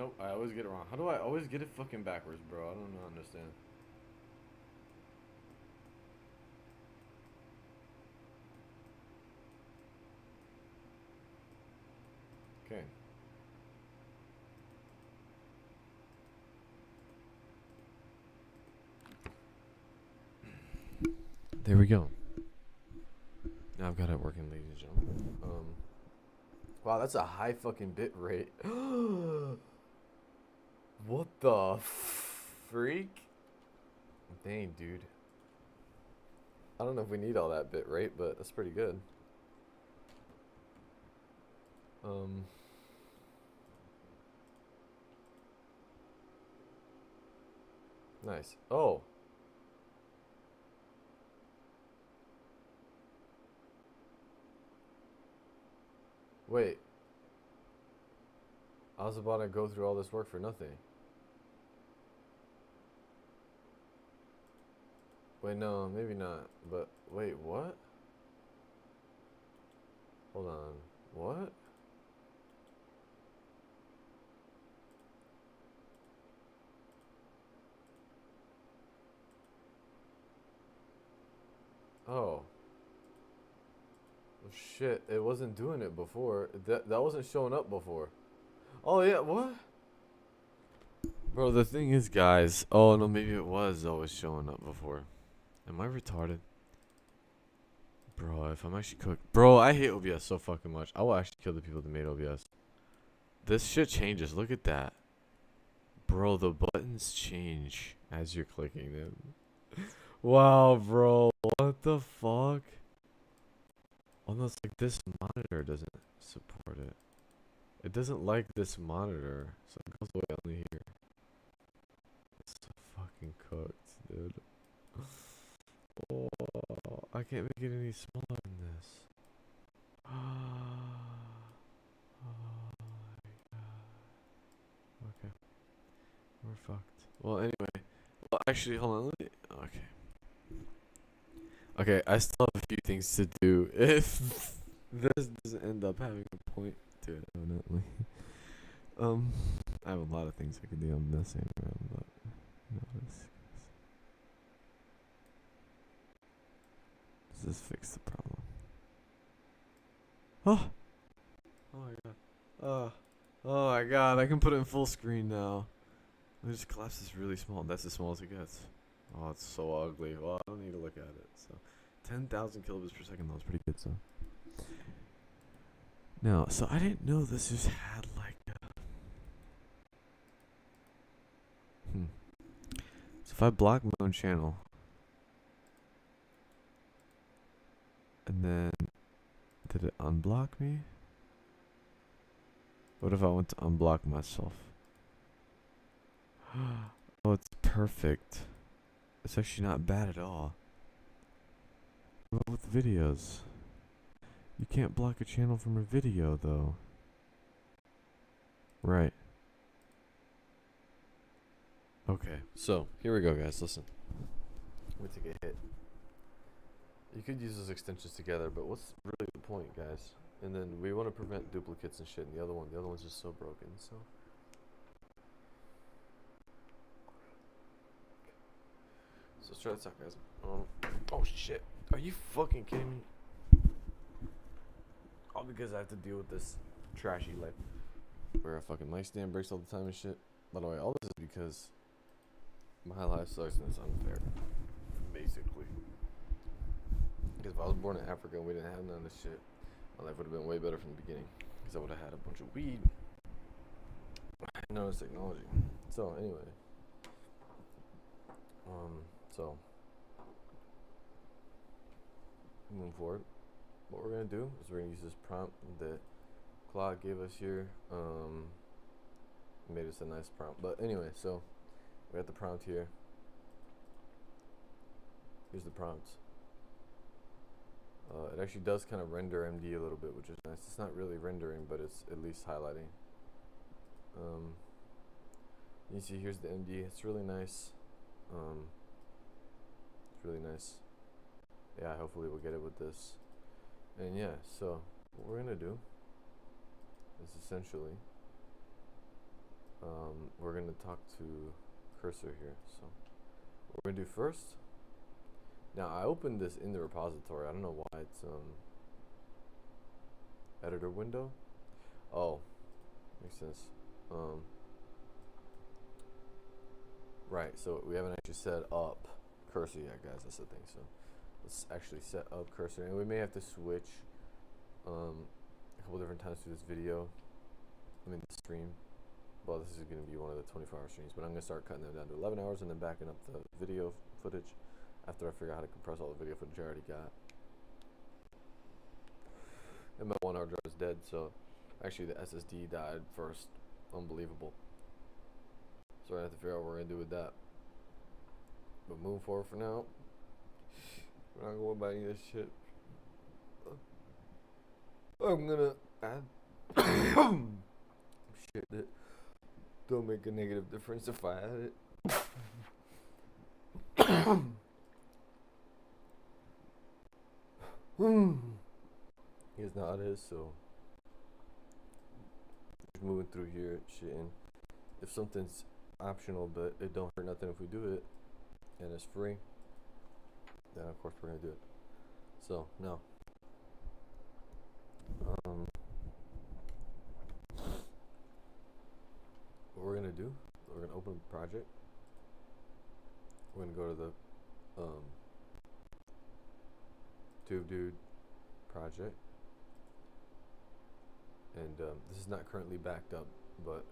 Nope, I always get it wrong. How do I always get it fucking backwards, bro? I don't understand. Okay. There we go. Now I've got it working, ladies and gentlemen. Wow, that's a high fucking bit rate. What the freak? Dang, dude. I don't know if we need all that bit rate, but that's pretty good. Um, nice. Oh, wait. I was about to go through all this work for nothing. Wait, no, maybe not. But wait, what? Hold on. What? Oh. Well, shit, it wasn't doing it before. That wasn't showing up before. Oh yeah, what? Bro, the thing is, guys. Oh no, maybe it was always showing up before. Am I retarded? Bro, if I'm actually cooked. Bro, I hate OBS so fucking much. I will actually kill the people that made OBS. This shit changes. Look at that. Bro, the buttons change as you're clicking them. Wow, bro. What the fuck? Almost like this monitor doesn't support it. It doesn't like this monitor, so it goes away only here. It's so fucking cooked, dude. Oh, I can't make it any smaller than this. Oh my god. Okay, we're fucked. Well, anyway. Well, actually, hold on. Let me. Okay. Okay, I still have a few things to do if this doesn't end up having a point to it, evidently. Um, I have a lot of things I could do. I'm messing around, but no, does this fix the problem? Oh, oh my god. Oh my god, I can put it in full screen now. Let me just collapse this really small. That's as small as it gets. Oh, it's so ugly. Well, I don't need to look at it. So, 10,000 kilobits per second. That was pretty good. So, no. So I didn't know this just had like. So if I block my own channel, and then did it unblock me? What if I want to unblock myself? Oh, it's perfect. It's actually not bad at all. What about with videos? You can't block a channel from a video, though. Right. Okay, so here we go, guys. Listen. Let me take a hit. You could use those extensions together, but what's really the point, guys? And then we want to prevent duplicates and shit. And the other one's just so broken. So let's try this out, guys. Oh shit. Are you fucking kidding me? All because I have to deal with this trashy life where a fucking mic stand breaks all the time and shit. By the way, all this is because my life sucks and it's unfair. Basically. Because if I was born in Africa and we didn't have none of this shit, my life would have been way better from the beginning. Because I would have had a bunch of weed and none of this technology. So, anyway. So moving forward, what we're gonna do is we're gonna use this prompt that Claude gave us here. Made us a nice prompt. But anyway, so we got the prompt here. Here's the prompt. It actually does kind of render MD a little bit, which is nice. It's not really rendering, but it's at least highlighting. You see, here's the MD. It's really nice. It's really nice. Yeah, hopefully we'll get it with this. And yeah, so what we're gonna do is essentially we're gonna talk to Cursor here. So what we're gonna do first. Now I opened this in the repository. I don't know why it's editor window. Oh, makes sense. Right. So we haven't actually set up Cursor yet, guys. That's the thing. So let's actually set up Cursor, and we may have to switch a couple different times through this video. I mean, the stream. Well, this is going to be one of the 24-hour streams, but I'm going to start cutting them down to 11 hours and then backing up the video footage after I figure out how to compress all the video footage I already got. And my 1 hour drive is dead, so actually the SSD died first. Unbelievable. So I have to figure out what we're going to do with that. But moving forward for now, we're not going to buy any of this shit. I'm going to add shit that don't make a negative difference if I add it. Here's not it is, so just moving through here, shit, and if something's optional but it don't hurt nothing if we do it, and it's free, then of course we're gonna do it. So now, what we're gonna do, we're gonna open a project. We're gonna go to the TubeDude project, and this is not currently backed up, but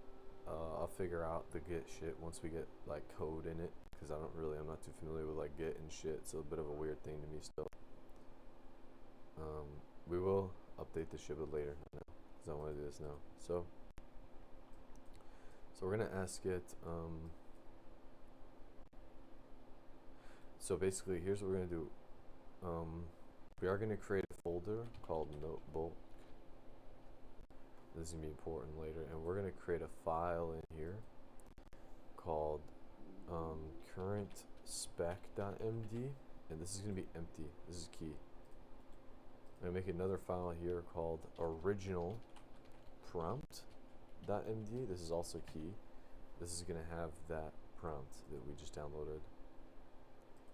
I'll figure out the Git shit once we get like code in it, because I'm not too familiar with like Git and shit. It's a bit of a weird thing to me still. We will update this shit but later, because I want to do this now. So we're gonna ask it. So basically, here's what we're gonna do. We are gonna create a folder called Notebook. This is gonna be important later, and we're gonna create a file in here called current spec.md, and this is gonna be empty. This is key. I'm gonna make another file here called original prompt.md. This is also key. This is gonna have that prompt that we just downloaded.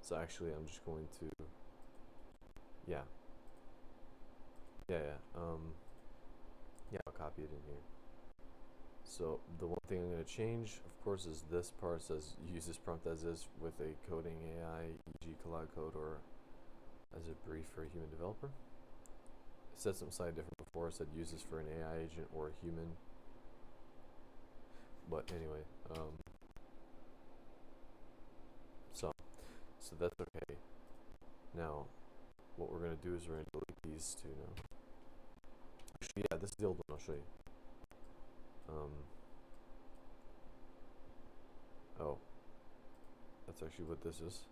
So actually, I'm just going to, I'll copy it in here. So the one thing I'm going to change, of course, is this part says use this prompt as is with a coding AI, e.g. Collide Code, or as a brief for a human developer. It said something slightly different before. It said use this for an AI agent or a human. But anyway, so that's okay. Now, what we're going to do is we're going to delete these two now. Actually, yeah, this is the old one. I'll show you. Oh, that's actually what this is.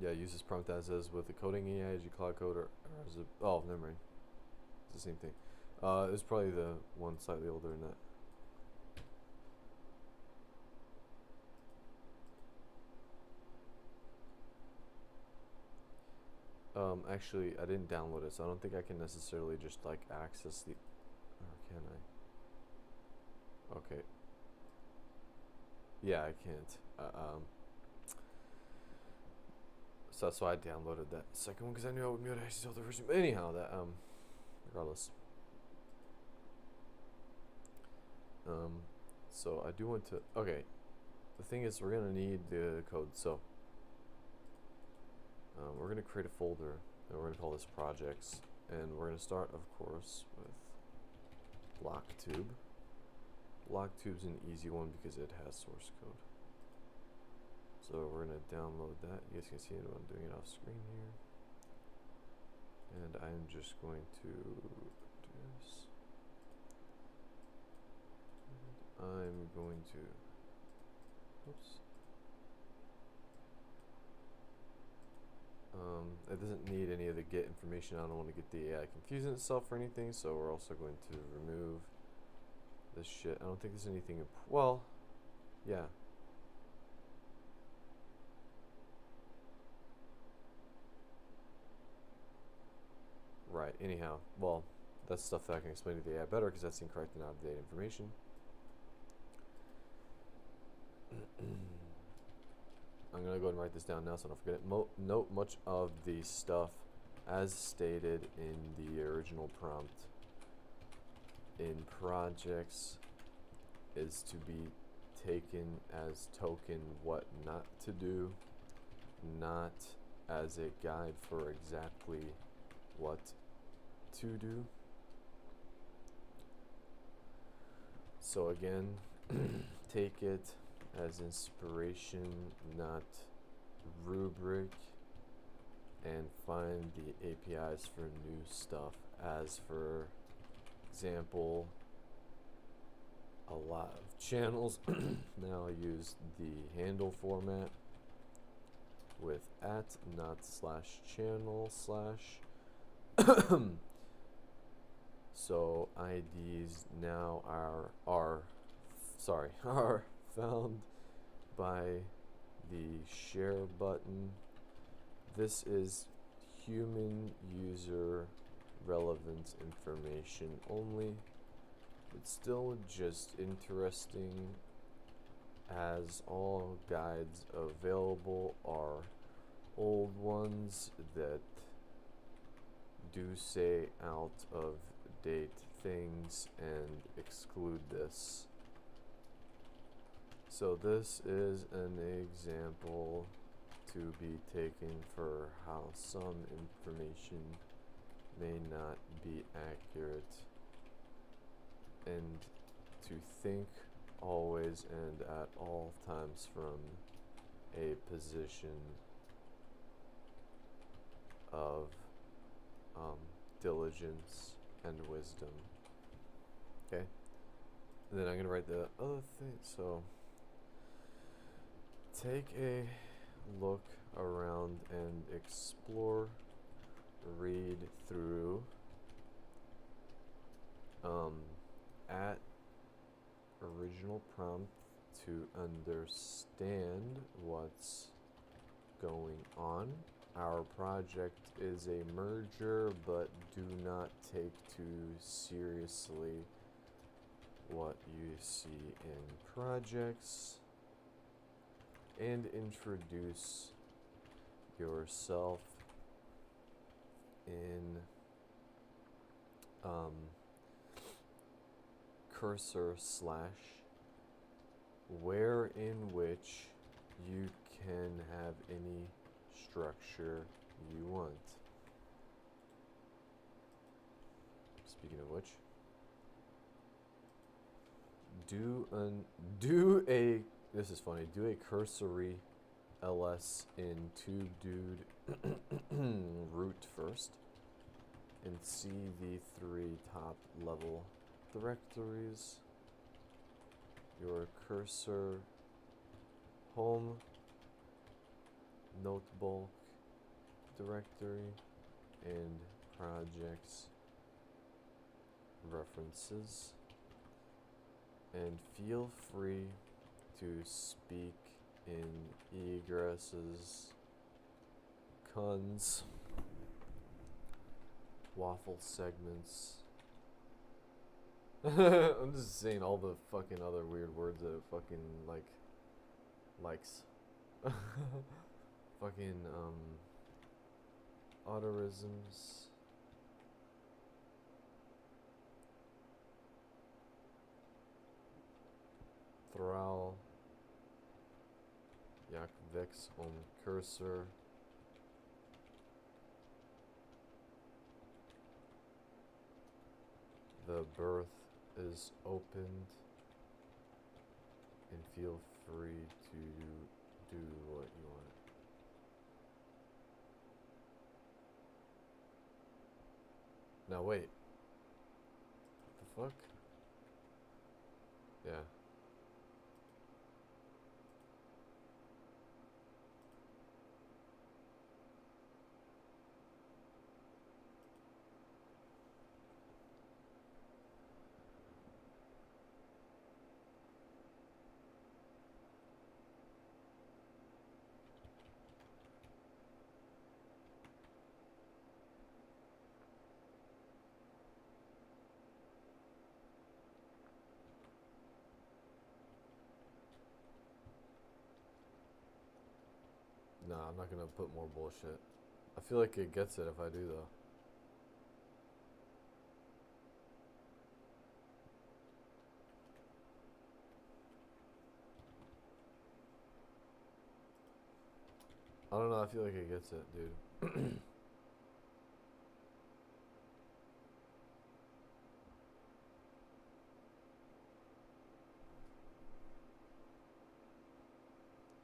Yeah, use this prompt as is with the coding AI, as you Collide Code, or as a, oh, never mind. It's the same thing. It's probably the one slightly older than that. Actually, I didn't download it, so I don't think I can necessarily just like access the, or can I? Okay. Yeah, I can't. So that's why I downloaded that second one, because I knew I wouldn't be able to access the version. But anyhow, that regardless. So I do want to. Okay. The thing is, we're gonna need the code. So we're gonna create a folder, and we're gonna call this projects, and we're gonna start, of course, with BlockTube. BlockTube's an easy one because it has source code. So we're gonna download that. You guys can see it. I'm doing it off screen here, and I'm just going to do this. And I'm going to. Oops. It doesn't need any of the Git information. I don't want to get the AI confusing itself or anything, so we're also going to remove this shit. I don't think there's anything. Well, yeah. Right. Anyhow, well, That's stuff that I can explain to the AI better because that's incorrect and out-of-date information. I'm going to go ahead and write this down now so I don't forget it. Note much of the stuff as stated in the original prompt in projects is to be taken as token what not to do, not as a guide for exactly what to do. So again, take it as inspiration, not rubric, and find the APIs for new stuff. As for example, a lot of channels now use the handle format with at, not slash channel slash. So IDs now are found by the share button. This is human user relevant information only. It's still just interesting as all guides available are old ones that do say out of date things and exclude this. So this is an example to be taken for how some information may not be accurate, and to think always and at all times from a position of diligence and wisdom. Okay, and then I'm gonna write the other thing. So take a look around and explore, read through, at original prompt to understand what's going on. Our project is a merger, but do not take too seriously what you see in projects, and introduce yourself in cursor slash, where in which you can have any structure you want. Speaking of which, this is funny, do a cursory ls in TubeDude root first and see the 3 top level directories. Your cursor, home, notebook directory, and projects references, and feel free to speak in egresses, cons, waffle segments. I'm just saying all the fucking other weird words that it fucking likes. Fucking autorisms. Thrall. Yakvex on cursor. The birth is opened, and feel free to do what you want. Now wait. What the fuck? Yeah. Nah, I'm not gonna put more bullshit. I feel like it gets it if I do though. I don't know. I feel like it gets it, dude.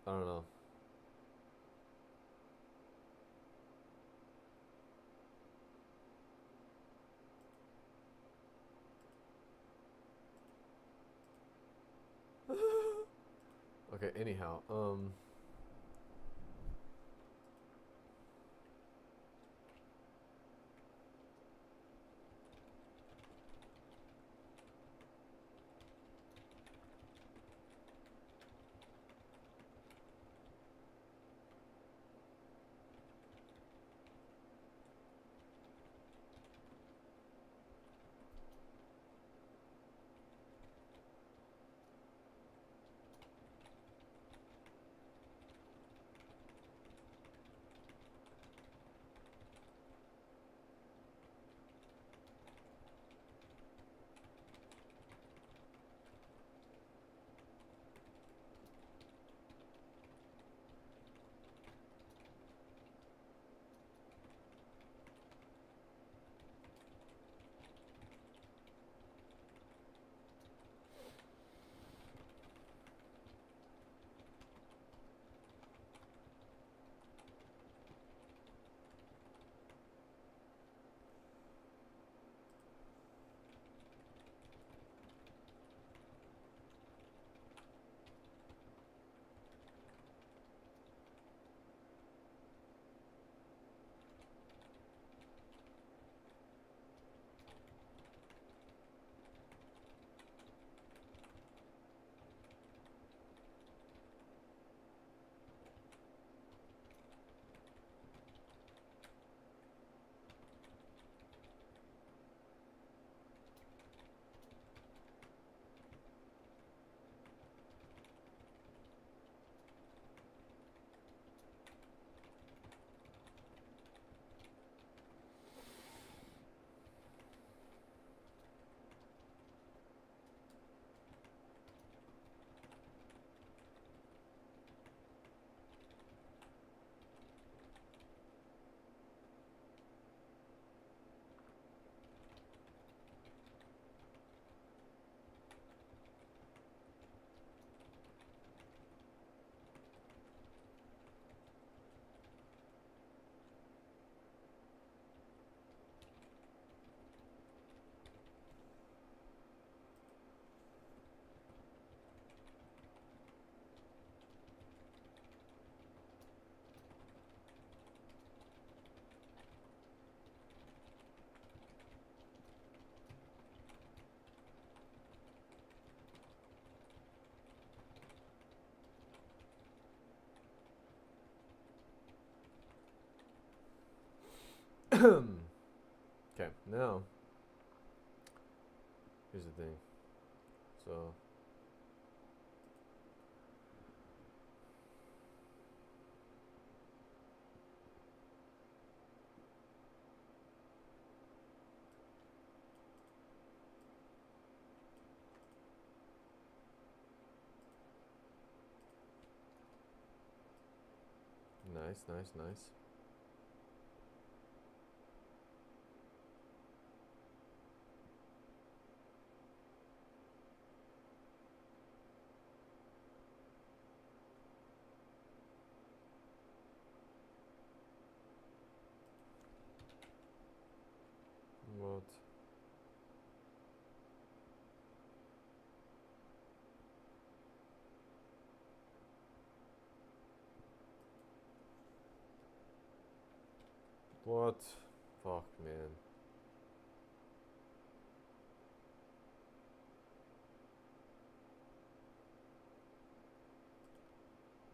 I don't know. Okay. Anyhow, okay. Now, here's the thing. So, nice, nice, nice. What? What? Fuck, man.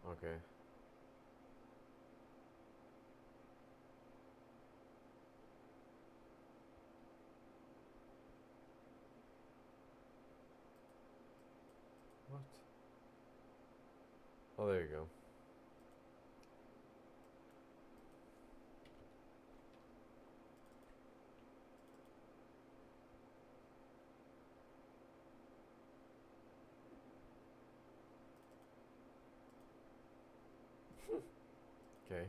Okay. What? Oh, there you go. Okay.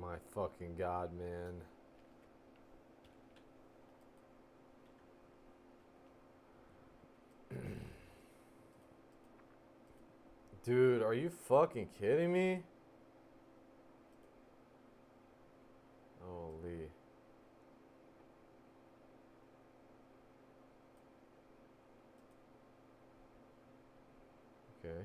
My fucking god, man. Dude, are you fucking kidding me? Holy. Okay.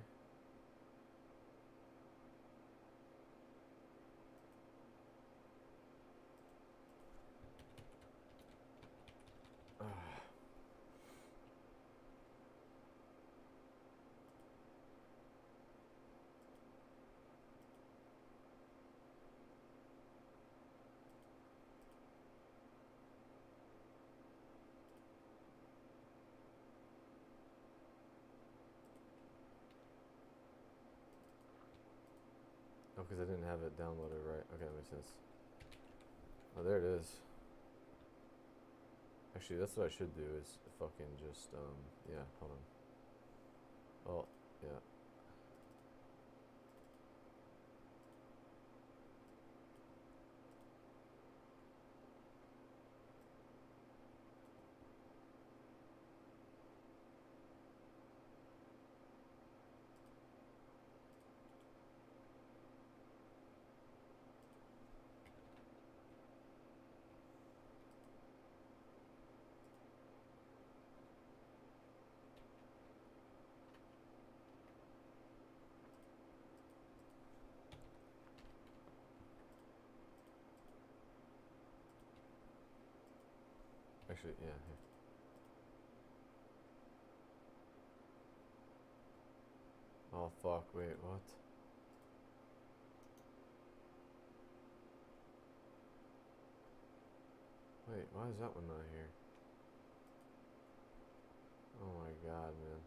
Oh, because I didn't have it downloaded right. Okay, that makes sense. Oh, there it is. Actually, that's what I should do is fucking just, yeah, hold on. Oh, yeah. Actually, yeah, here. Oh, fuck, wait, what? Wait, why is that one not here? Oh my god, man.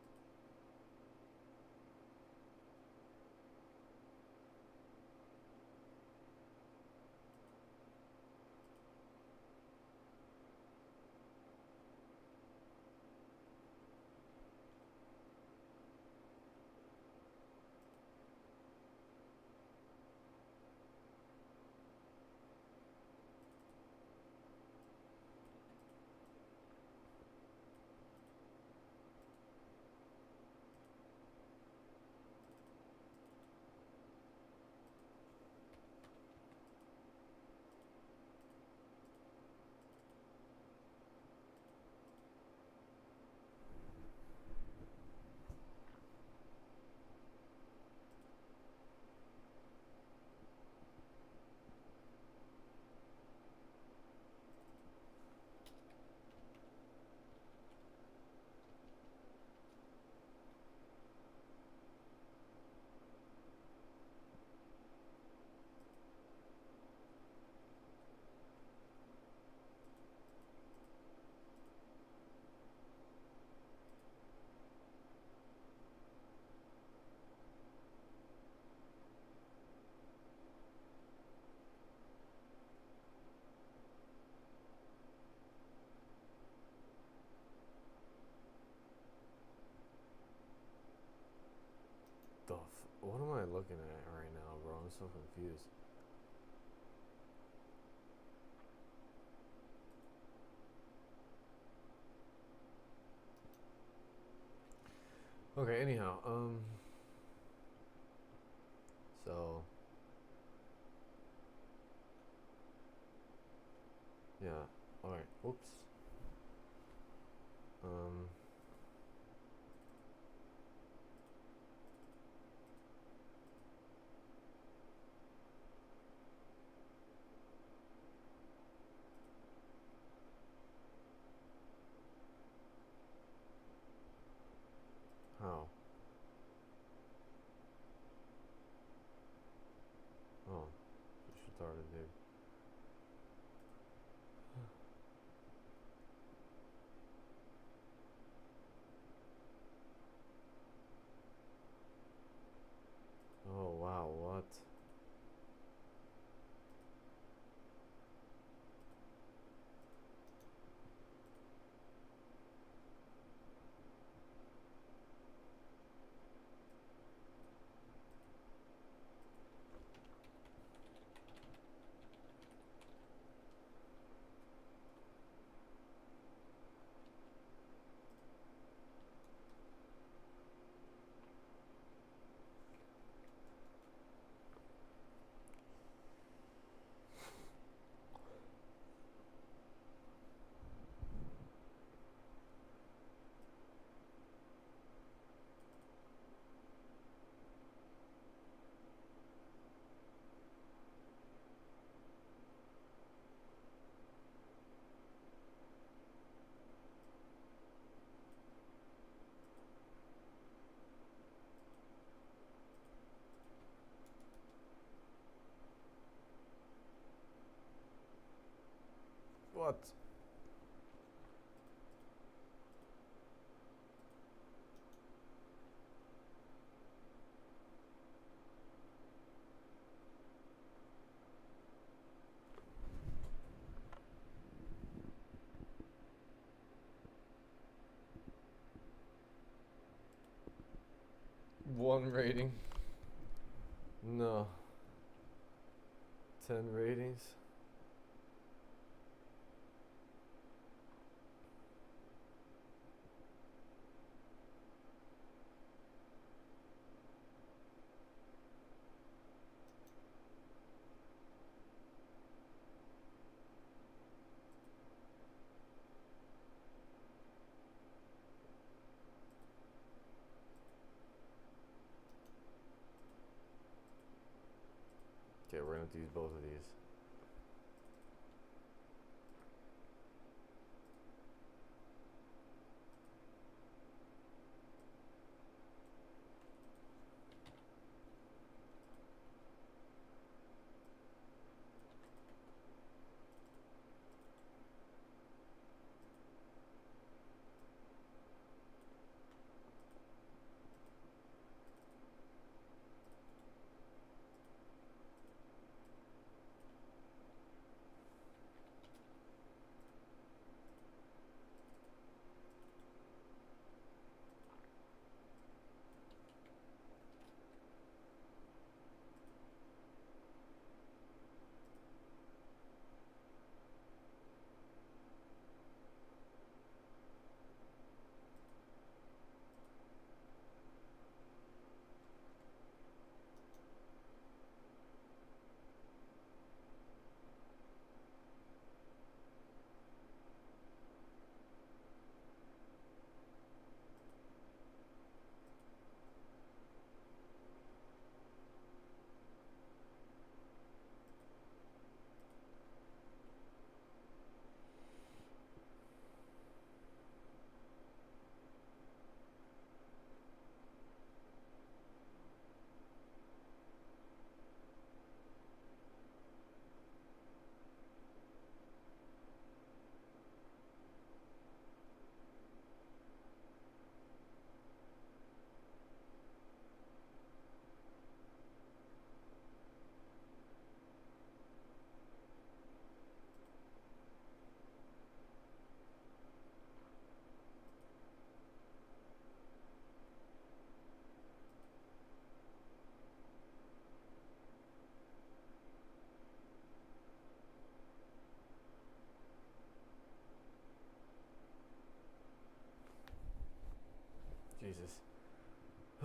What am I looking at right now, bro? so confused. Okay, anyhow, so yeah, all right. Oops. Um. How? Oh, just retarded, dude. Oh wow, what? What? One rating? No. 10 ratings? Okay, we're gonna have to use both of these.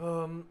Um.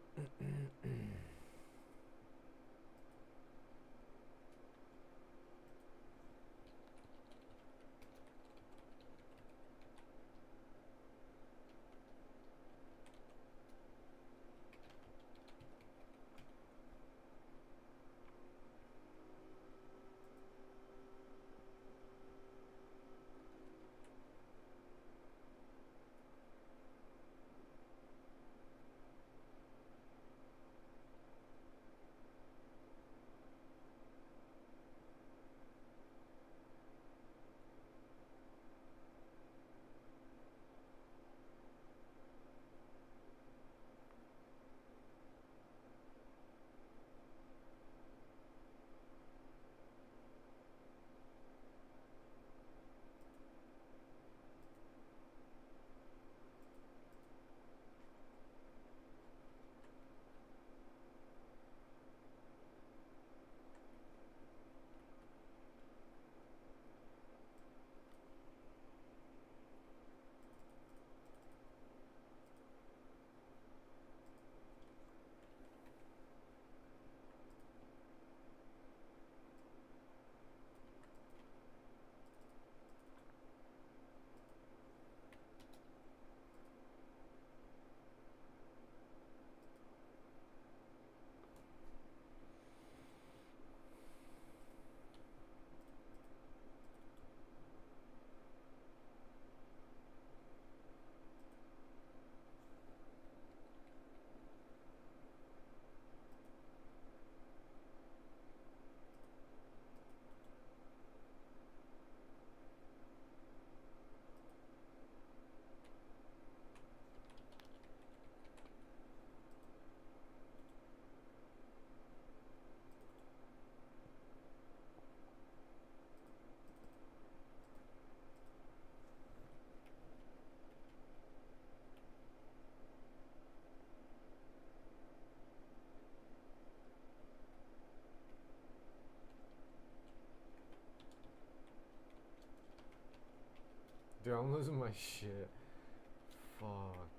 Dude, I'm losing my shit. Fuck.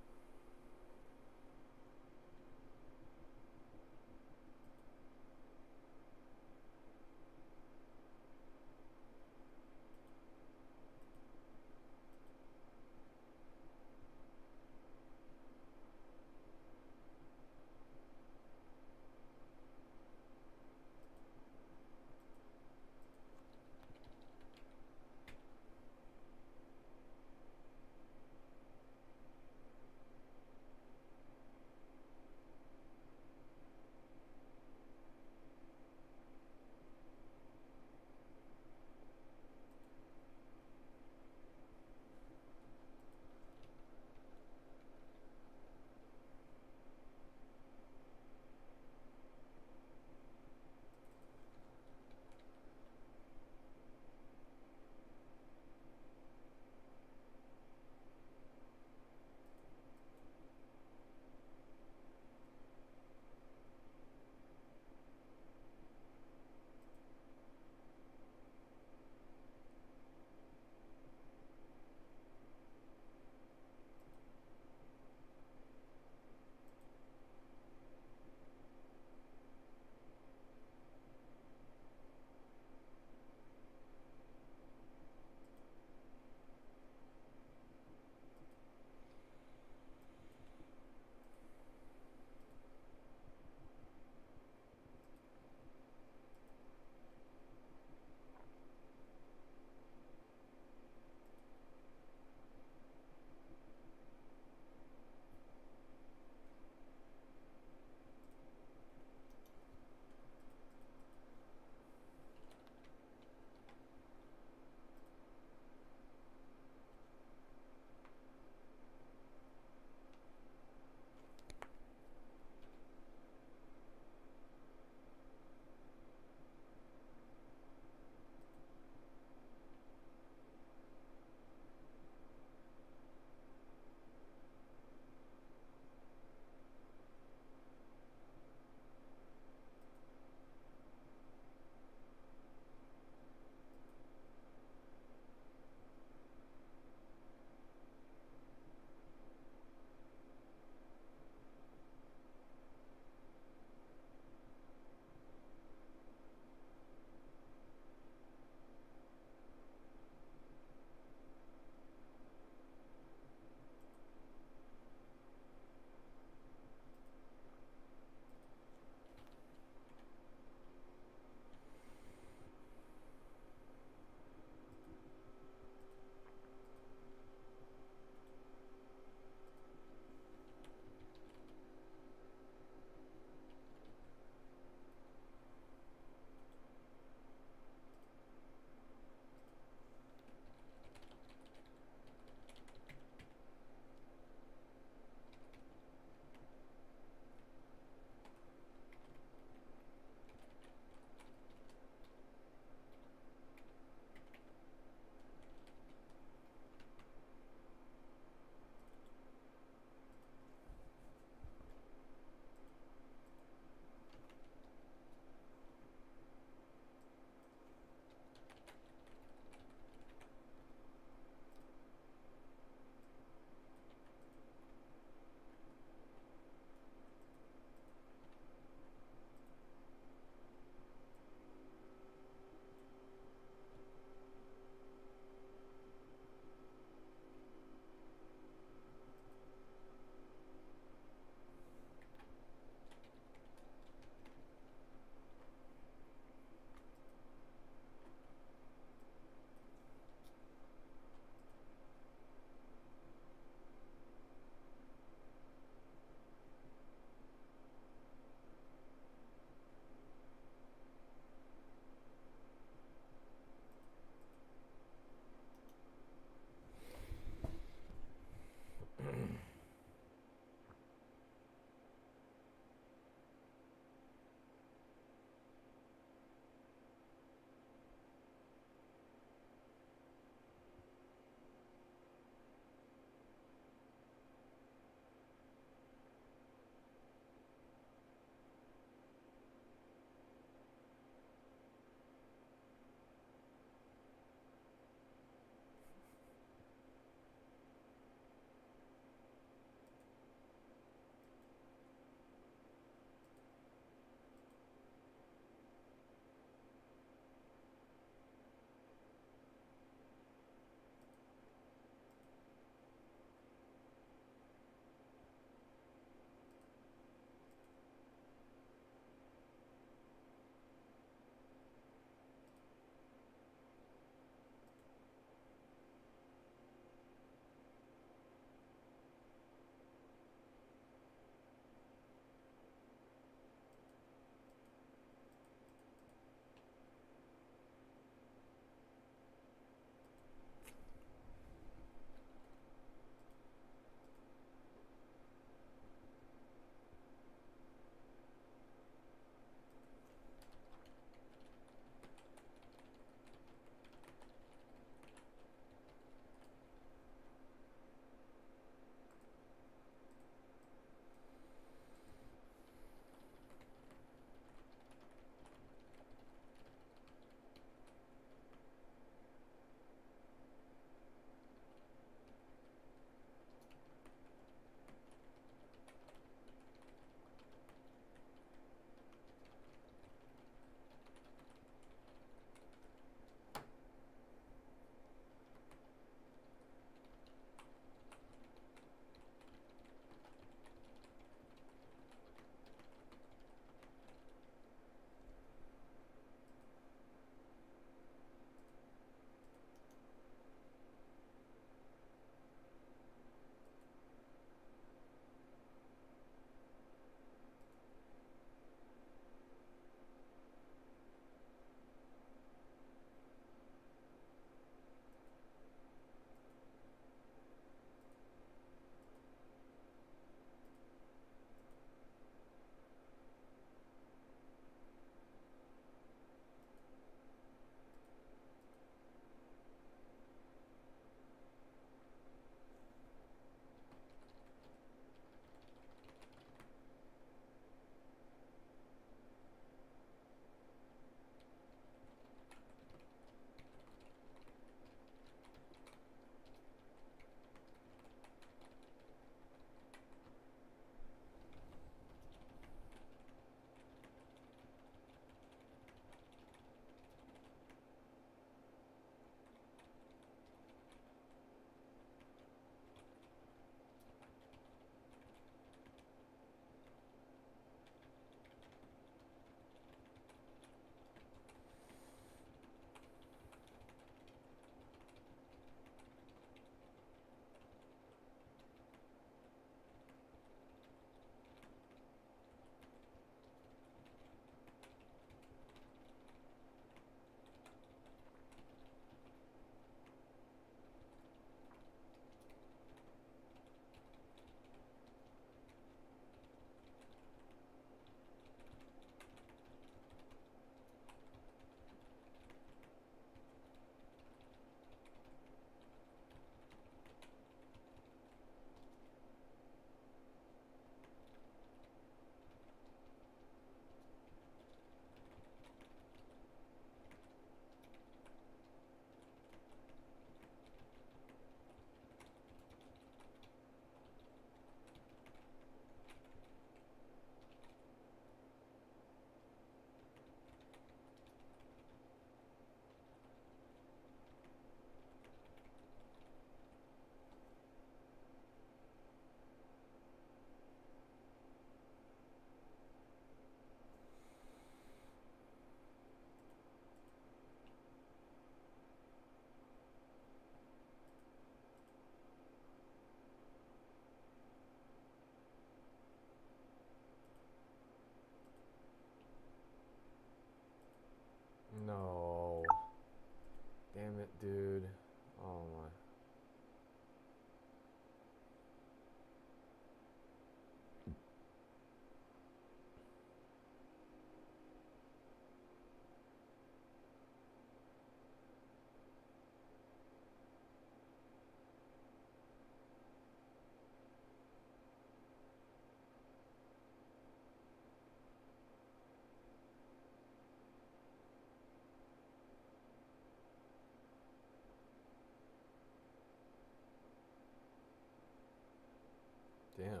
Damn.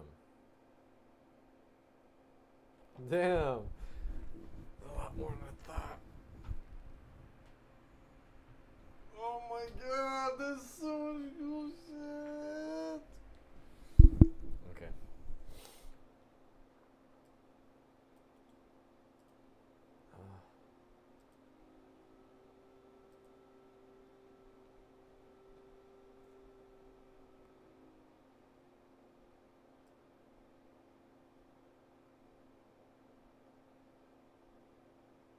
Damn. A lot more than I thought. Oh my god, there's so much cool shit. Okay.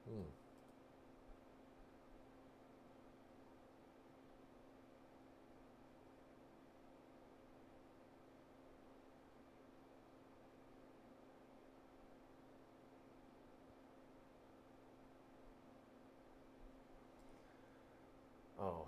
Hmm. Oh.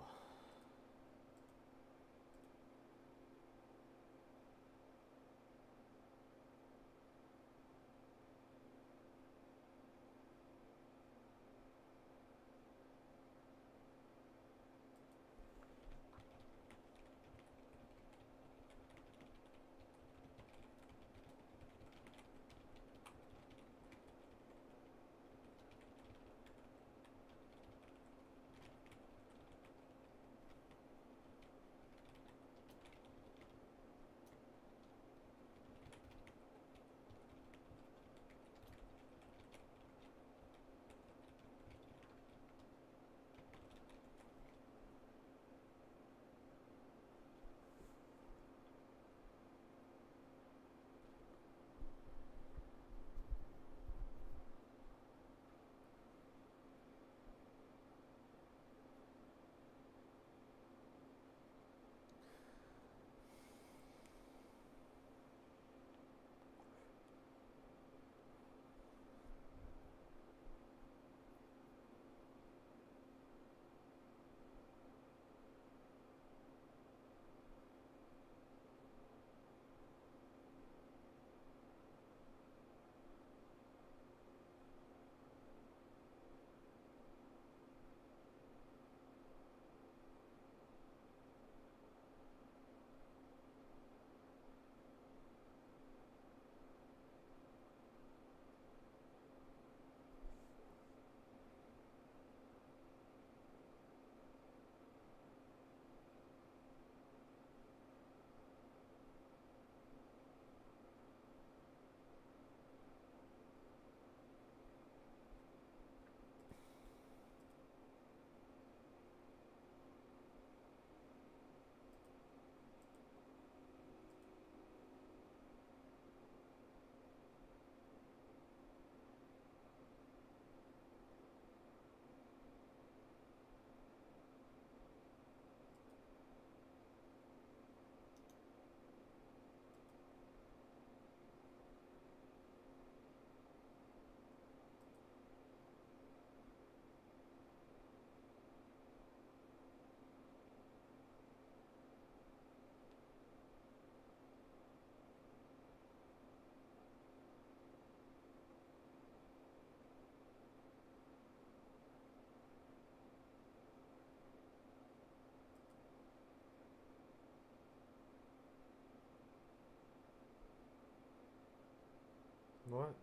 What?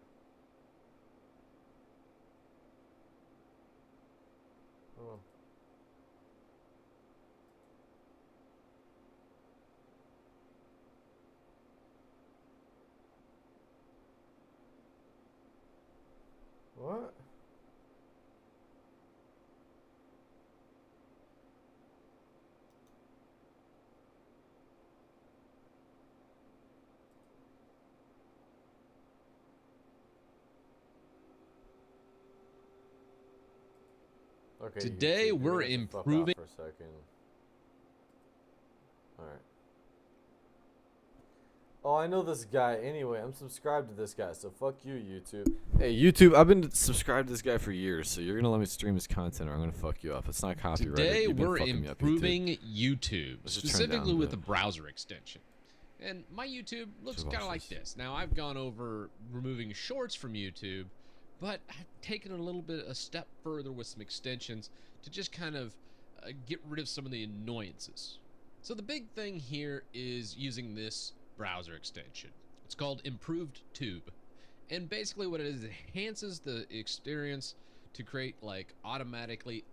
Oh. What? Okay, Today YouTube, you're we're gonna have to fuck off improving. for a second. Alright. Oh, I know this guy. Anyway, I'm subscribed to this guy, so fuck you, YouTube. Hey, YouTube, I've been subscribed to this guy for years, so you're gonna let me stream his content or I'm gonna fuck you up. It's not copyrighted. Today You've been we're fucking me up, YouTube. improving YouTube, Let's just turn specifically down with the- the browser extension. And my YouTube looks Should kind of watch like this. this. Now I've gone over removing shorts from YouTube, but I've taken it a step further with some extensions to just kind of get rid of some of the annoyances. So the big thing here is using this browser extension. It's called Improved Tube. And basically what it is, it enhances the experience to create like automatically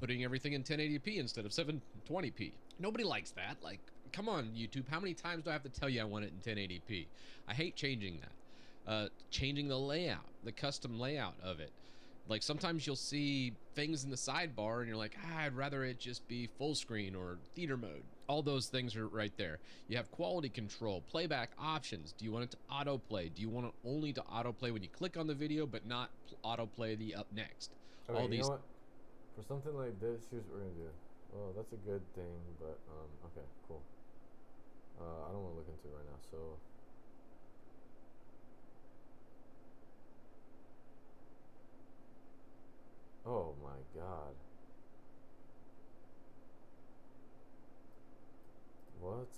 putting everything in 1080p instead of 720p. Nobody likes that. Like, come on, YouTube. How many times do I have to tell you I want it in 1080p? I hate changing that. Changing the layout, the custom layout of it. Like sometimes you'll see things in the sidebar and you're like, I'd rather it just be full screen or theater mode. All those things are right there. You have quality control, playback options. Do you want it to autoplay? Do you want it only to autoplay when you click on the video, but not autoplay the up next? Okay, All you these. know what? For something like this, here's what we're gonna do. Well, that's a good thing, but okay, cool. I don't want to look into it right now, so. Oh my god. What?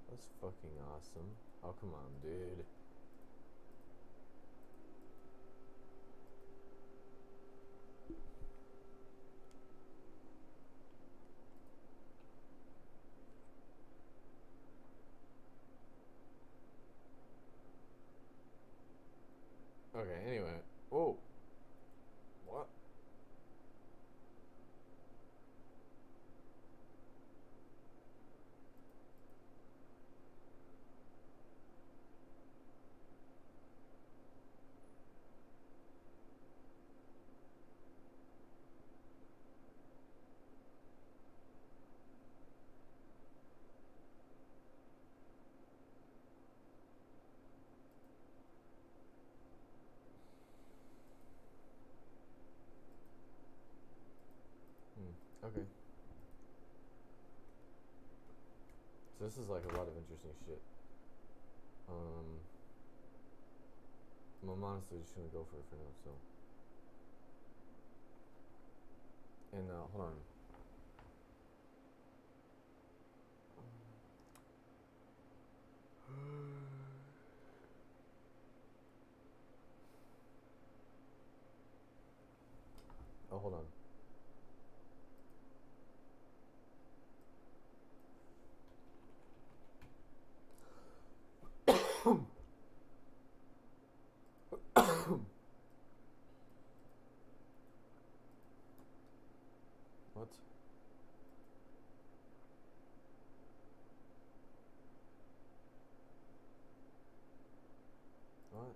That's fucking awesome. Oh, come on, dude. Okay, anyway. Oh. What? Okay. So this is like a lot of interesting shit. I'm honestly just gonna go for it for now, so. And hold on. Oh, hold on. What? What?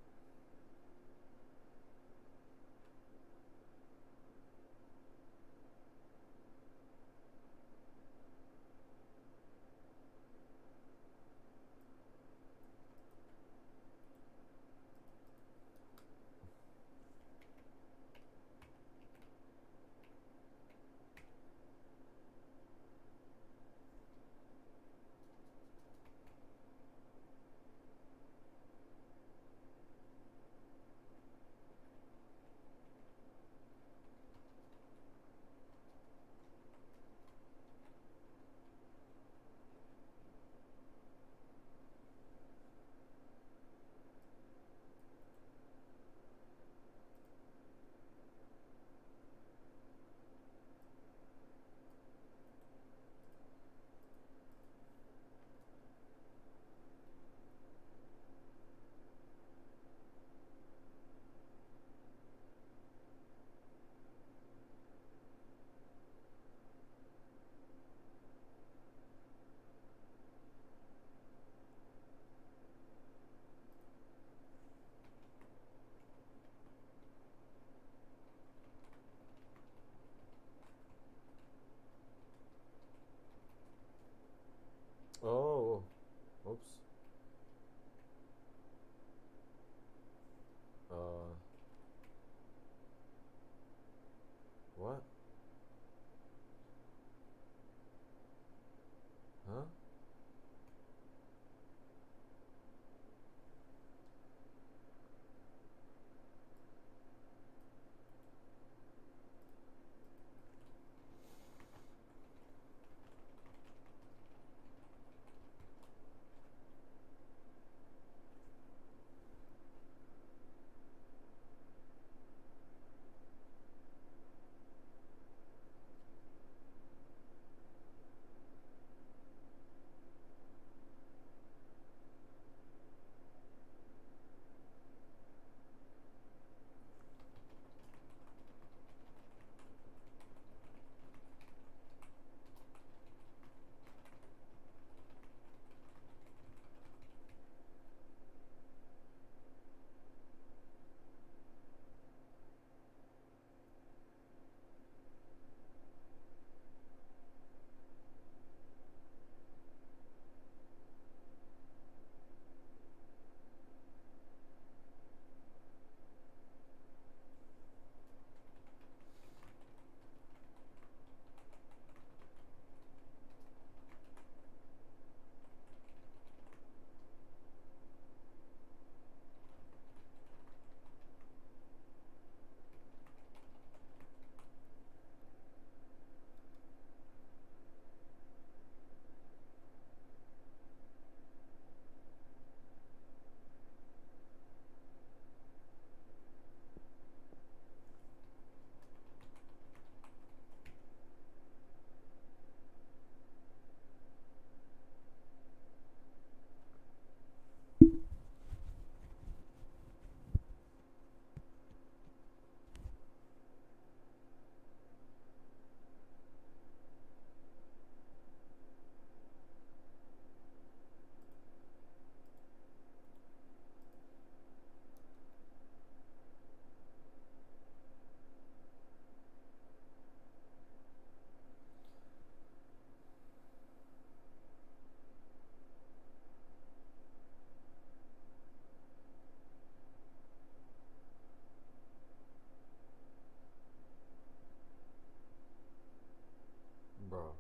Bro.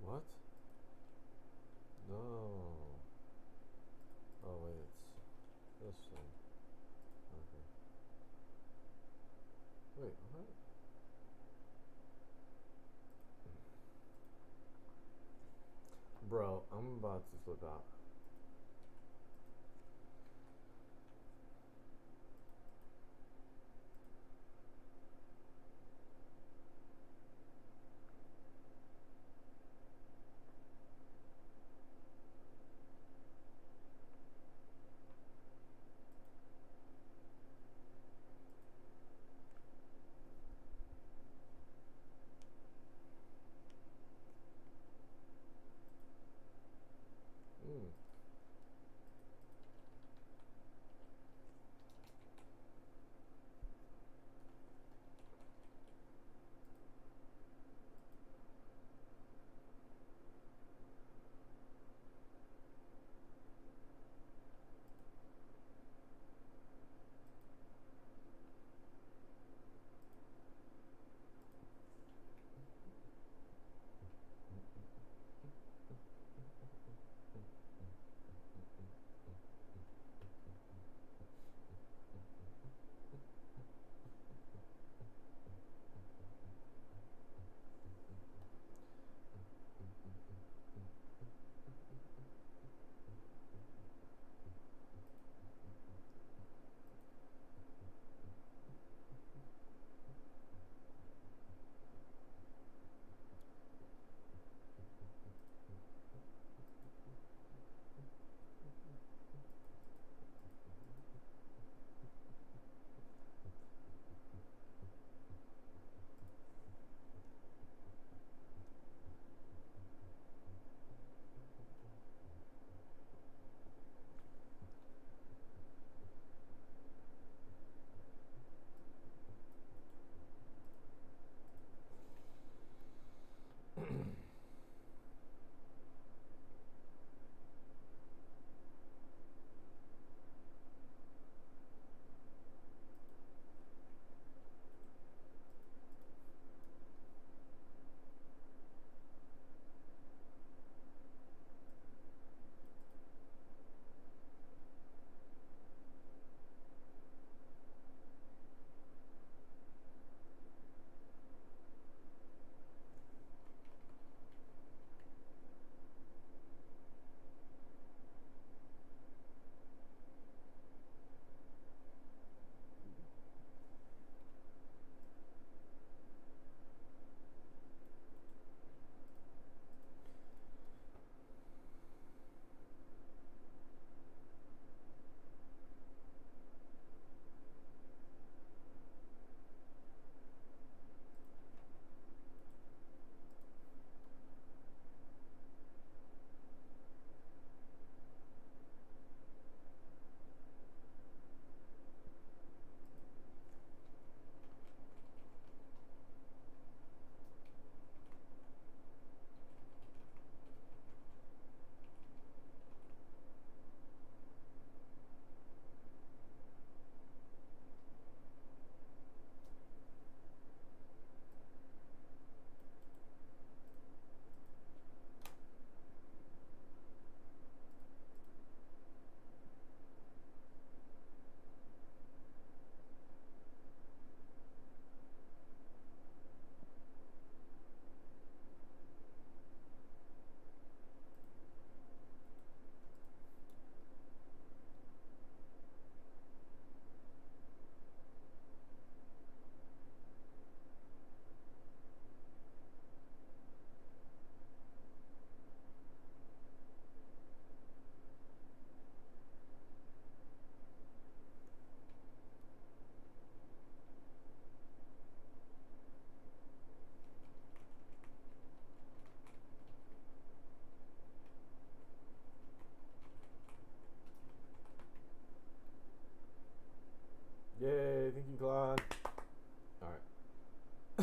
What? No. Oh wait, it's this thing. Okay. Wait, what? Bro, I'm about to flip out. Mm.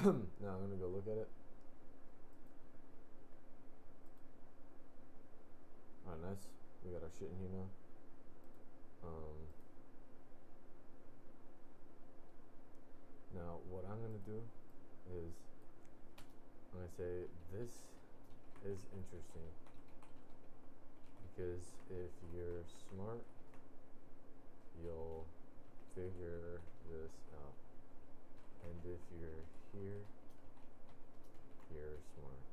Now I'm gonna go look at it. Alright, nice. We got our shit in here now. Now what I'm gonna do is I'm gonna say this is interesting because if you're smart, you'll figure this out. And if you're here, you're smart.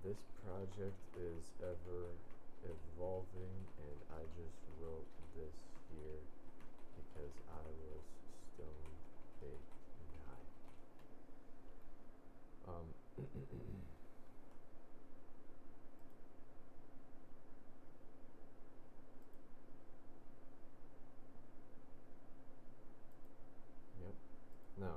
This project is ever evolving, and I just wrote this here because I was stone baked high. Yep. Now,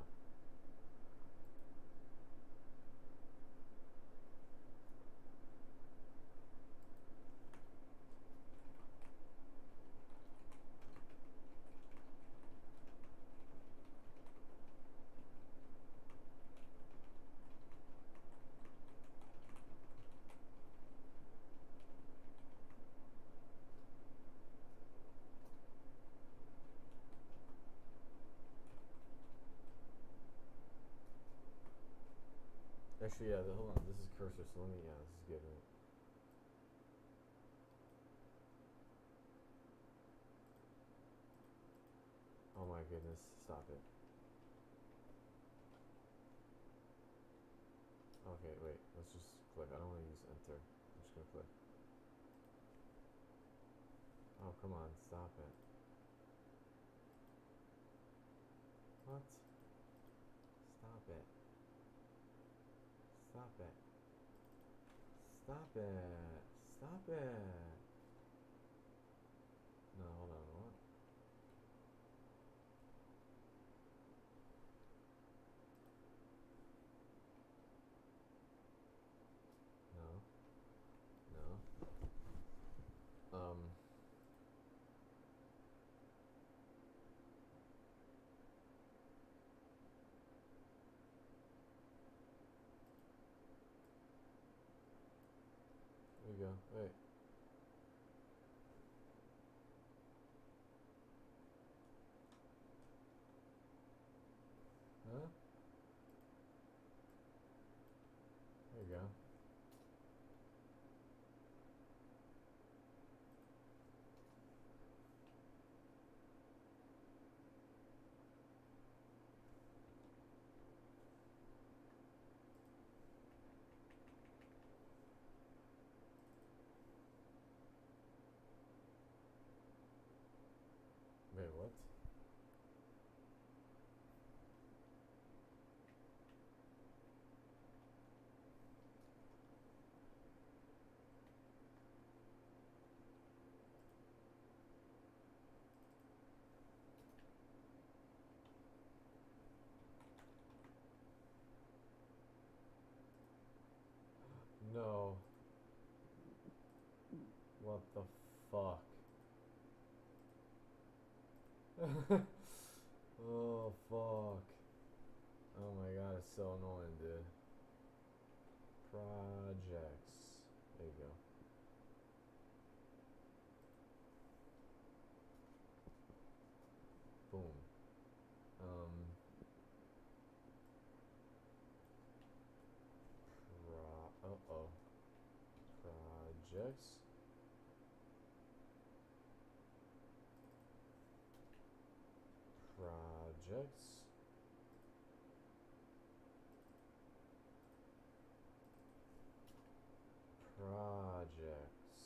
actually, yeah, hold on. This is cursor, so let me, yeah, this is good, right? Oh my goodness, stop it. Okay, wait, let's just click. I don't want to use enter. I'm just gonna click. Oh, come on, stop it. What? Stop it. Stop it. Stop it. Stop it. No, hold on, what? No. No. There you go. Wait. Huh? There you go. Wait, what? No. What the fuck? Oh, fuck. Oh my god, it's so annoying, dude. Projects. There you go. Boom. Uh-oh. Projects. Projects. Projects.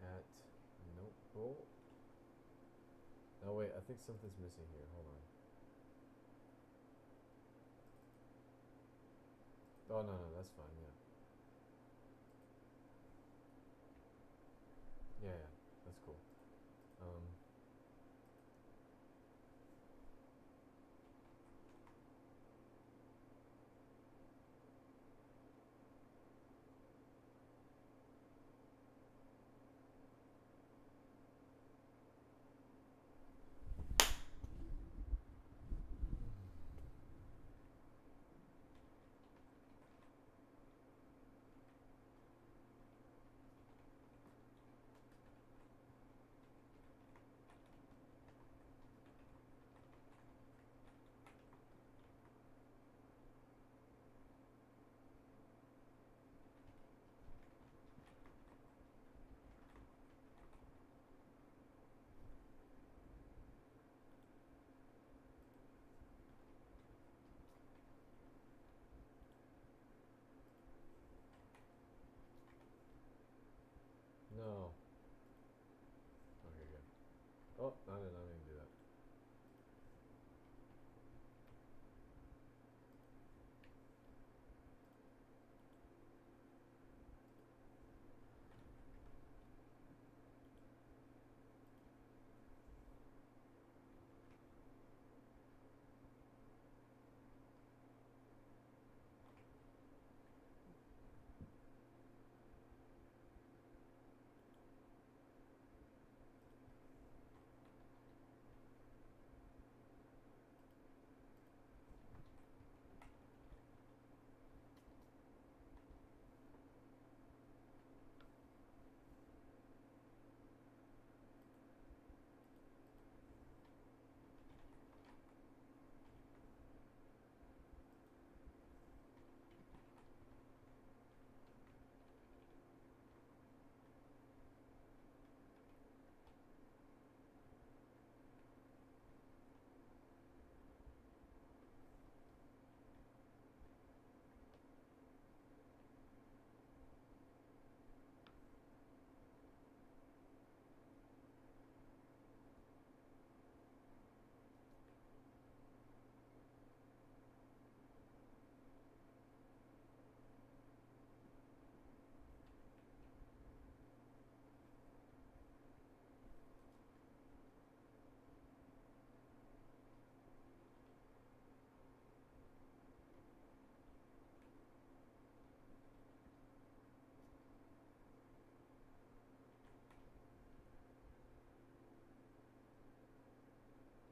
At notebook. Oh wait, I think something's missing here. Hold on. Oh no, no, that's fine. Yeah. Yeah, yeah, that's cool.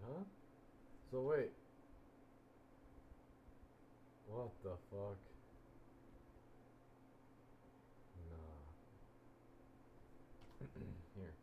Huh? So wait. What the fuck? Nah. Here.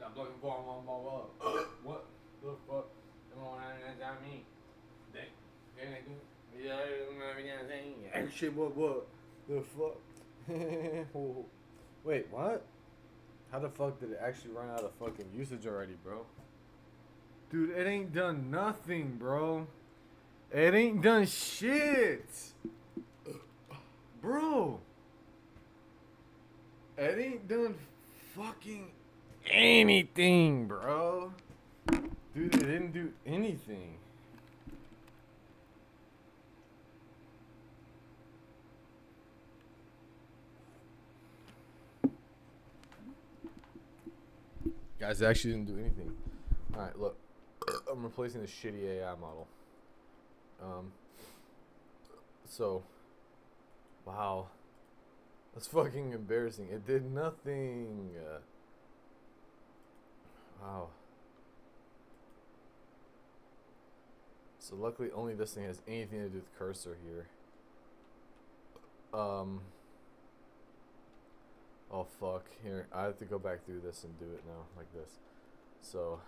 I'm looking for what the fuck? Come on, that's not me. Yeah, shit, what? The fuck? Wait, what? How the fuck did it actually run out of fucking usage already, bro? Dude, it ain't done nothing, bro. It ain't done shit. Bro. It ain't done fucking anything, bro. Dude, it didn't do anything. Guys, it actually didn't do anything. Alright, look. I'm replacing the shitty AI model. So, wow. That's fucking embarrassing. It did nothing. Wow. So luckily only this thing has anything to do with cursor here. Oh fuck. Here, I have to go back through this and do it now, like this. So,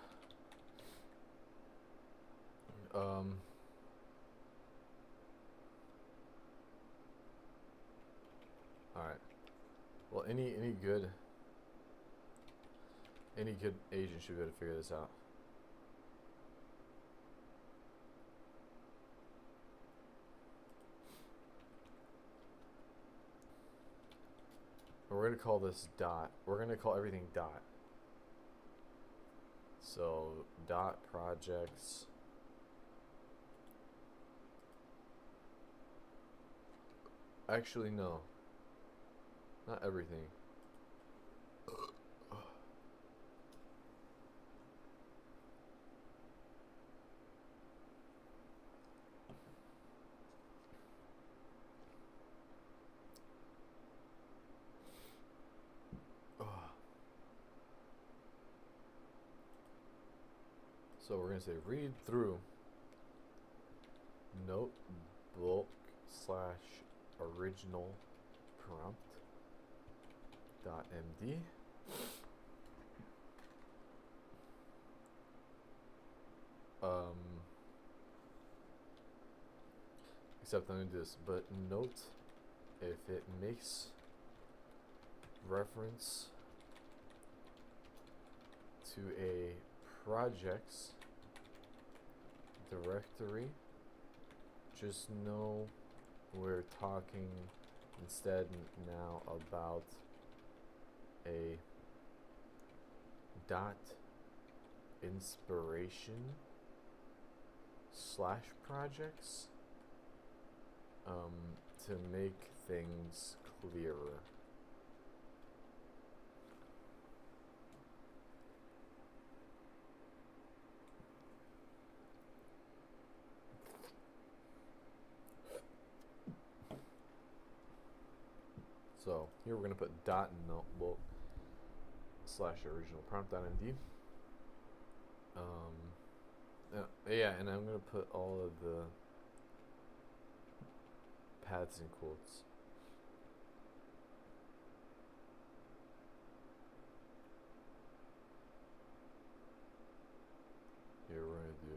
alright. Well, any good agent should be able to figure this out. We're gonna call this dot. We're gonna call everything dot. So dot projects. Actually, no. Not everything. So we're gonna say read through notebook / original prompt .md. Except I'm gonna do this, but note if it makes reference to a projects directory, just know we're talking instead now about a dot inspiration / projects to make things clearer. So here we're gonna put dot notebook / original prompt.md. Yeah, and I'm gonna put all of the paths in quotes. Here we're gonna do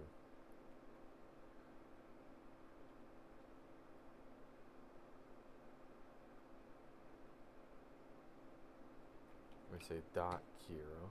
say dot hero.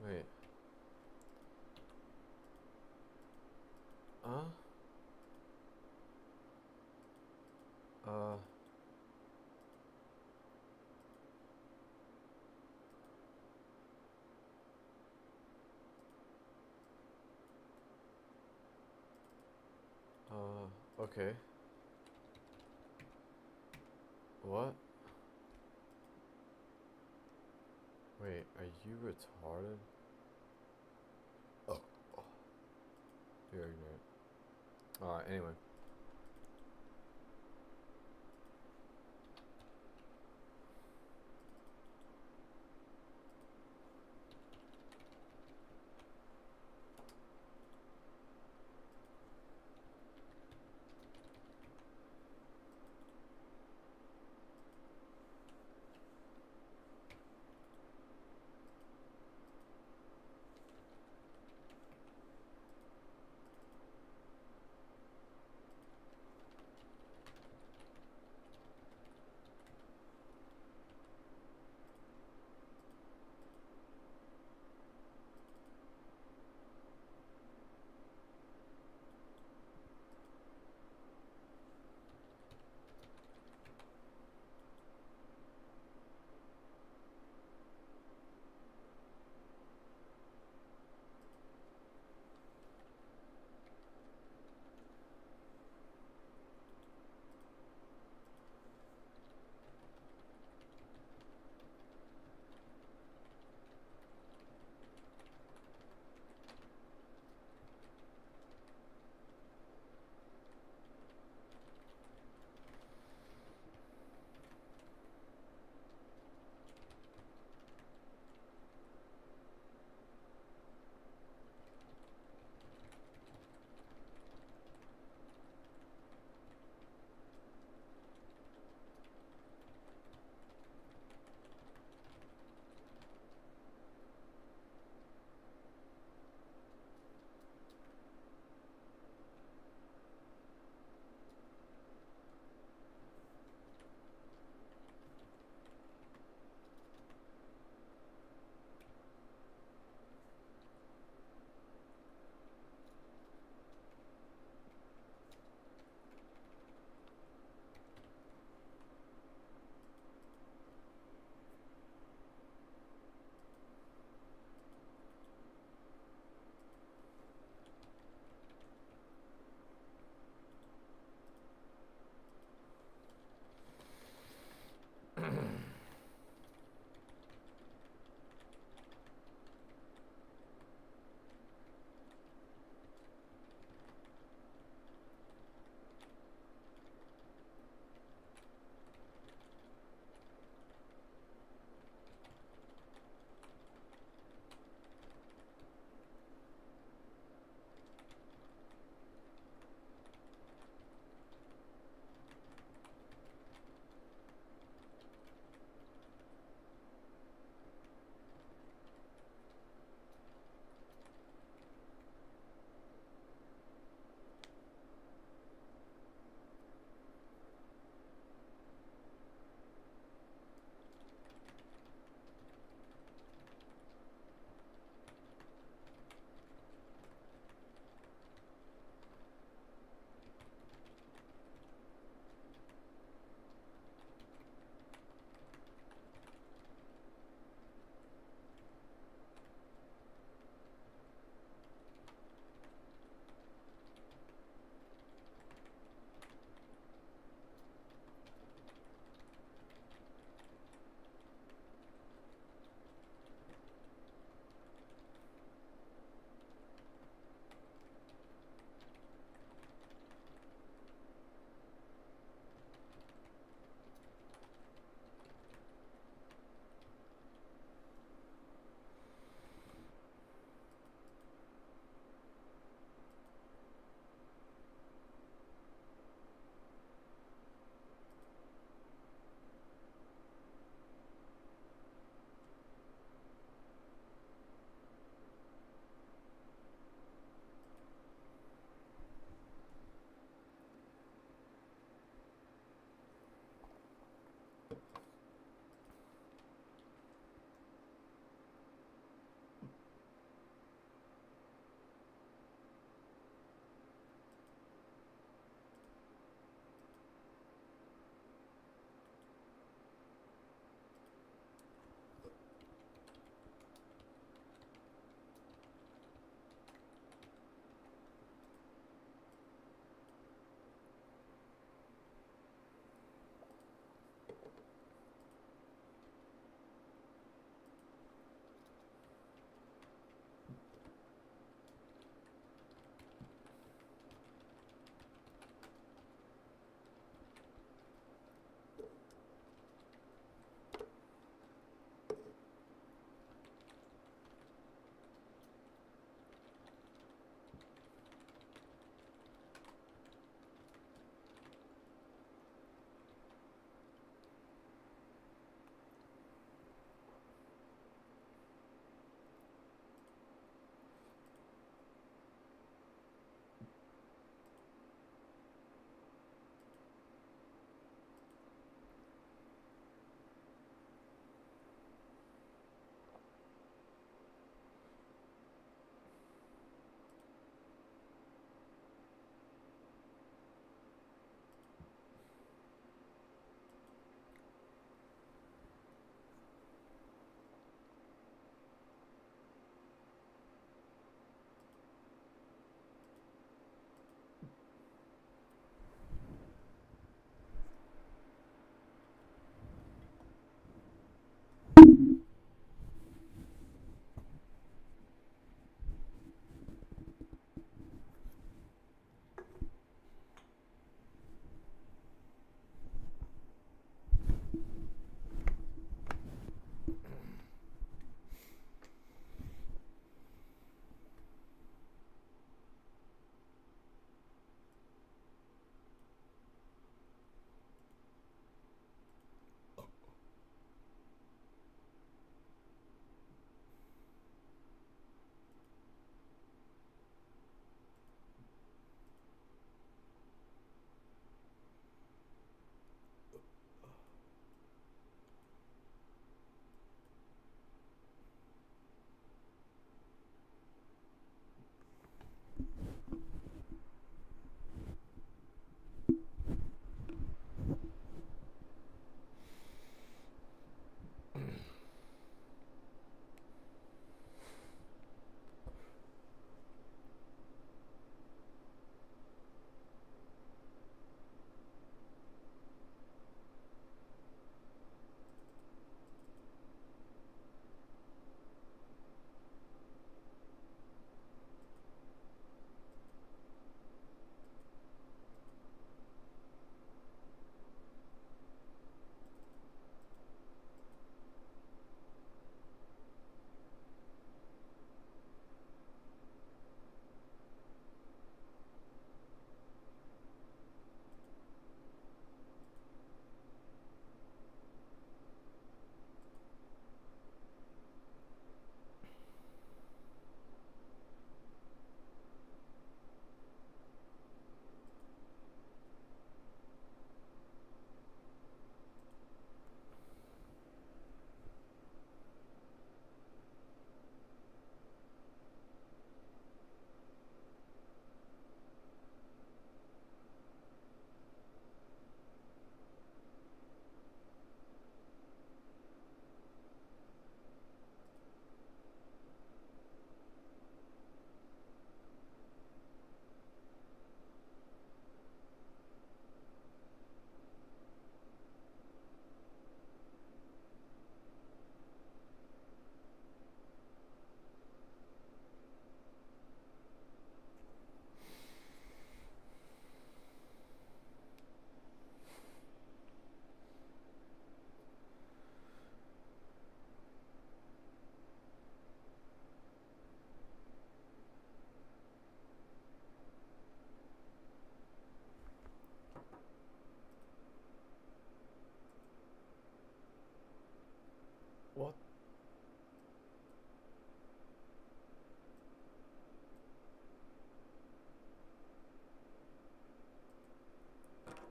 Wait. Huh? Uh. Okay. What? Wait, are you retarded? Oh. You're ignorant. Alright, anyway.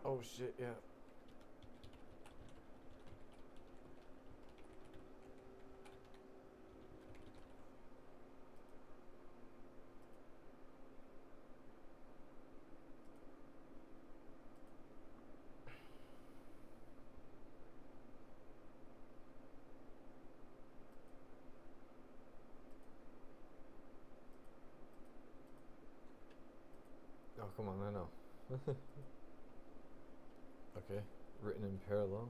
Oh shit, yeah. Oh, come on, I know. Okay, written in parallel.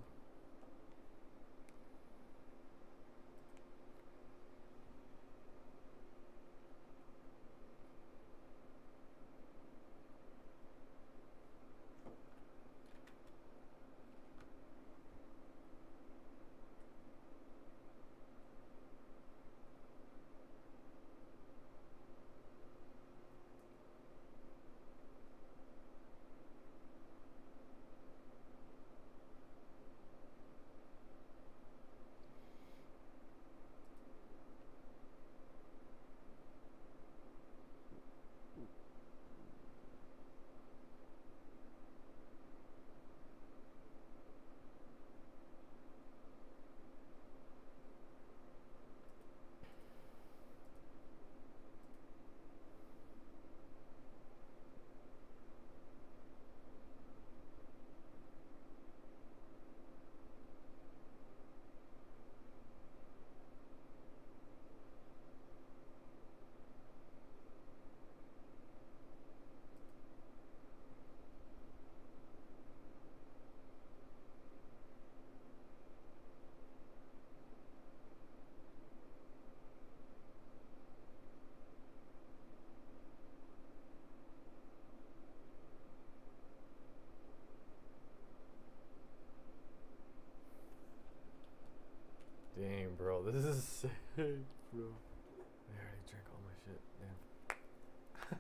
Dang, bro, this is sick, bro. I already drank all my shit. Damn.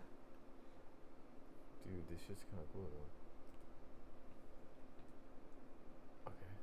Dude, this shit's kind of cool though. Okay.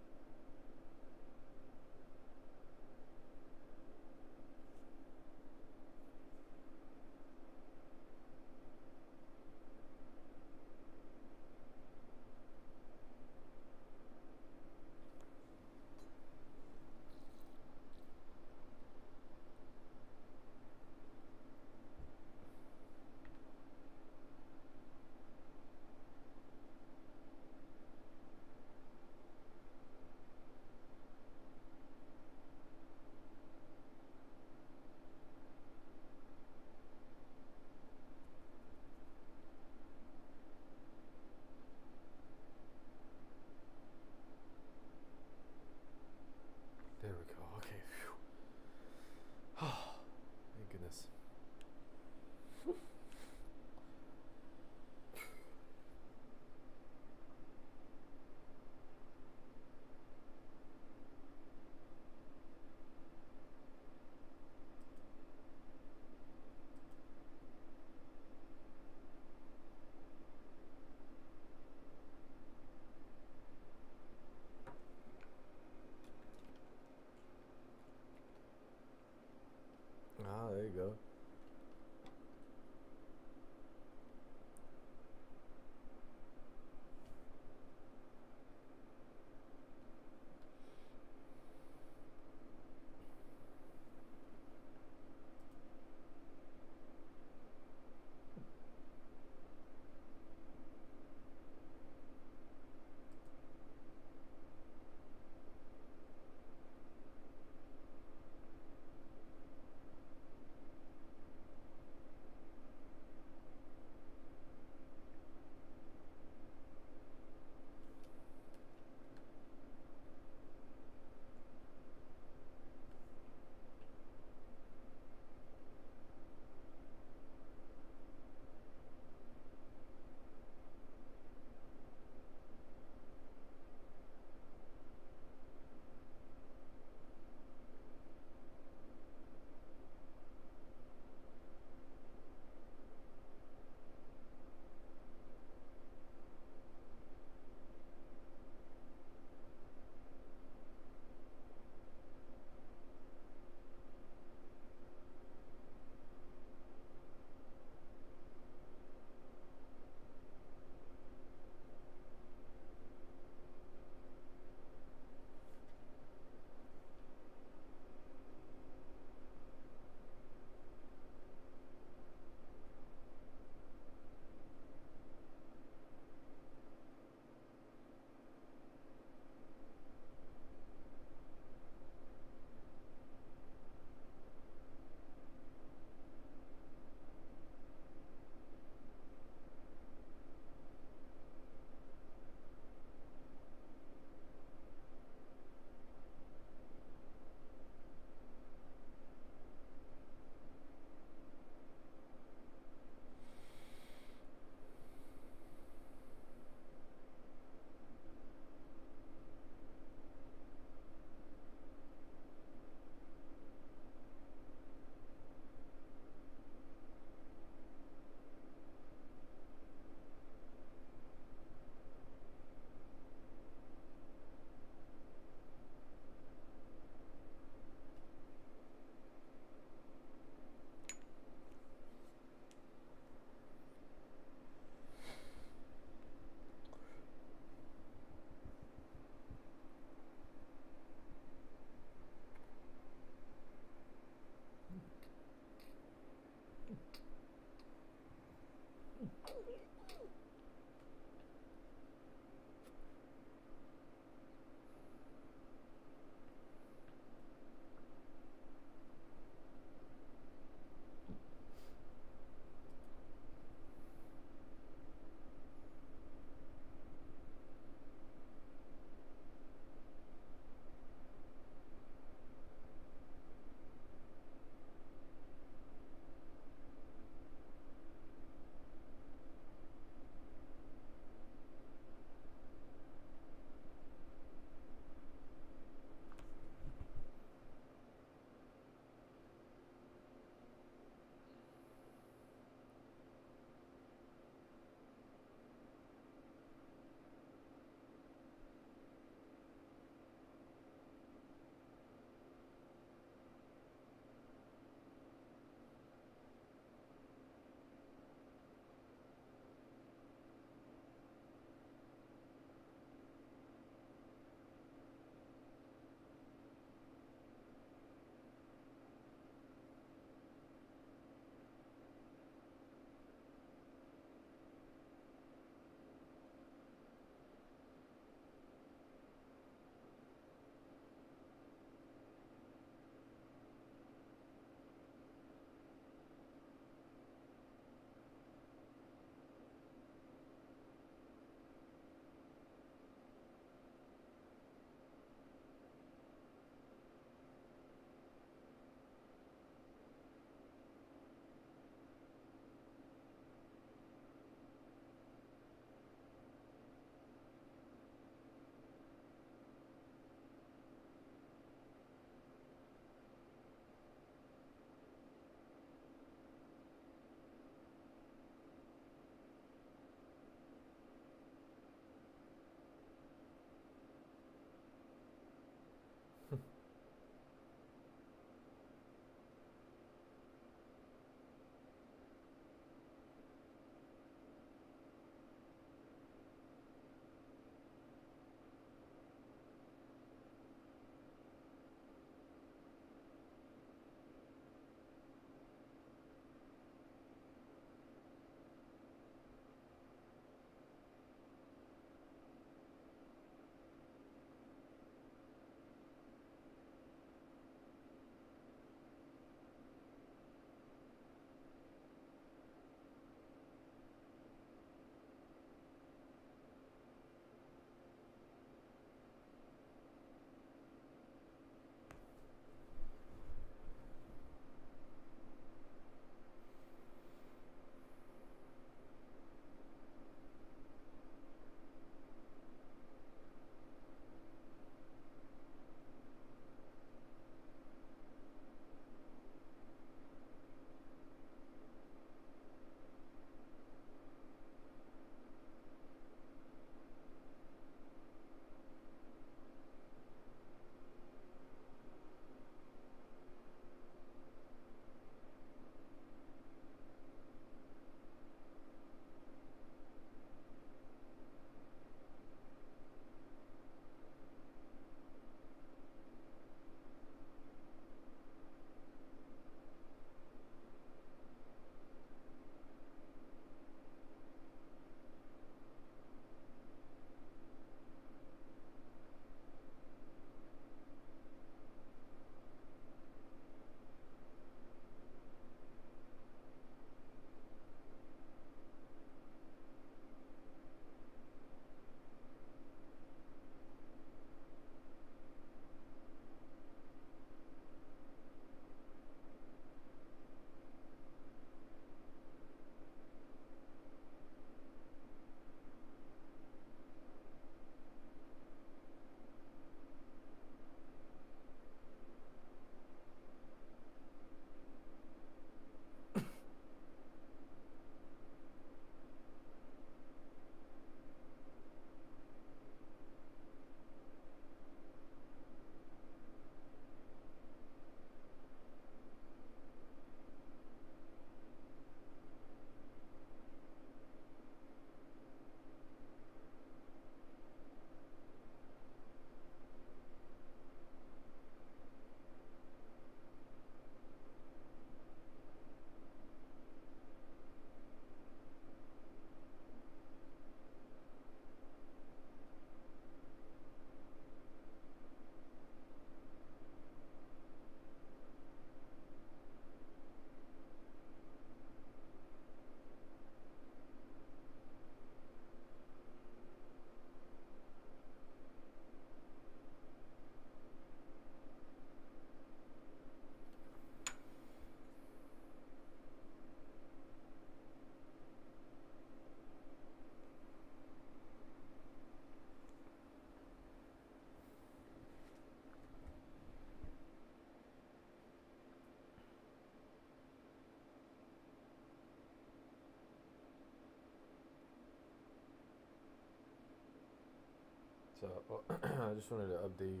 So I just wanted to update you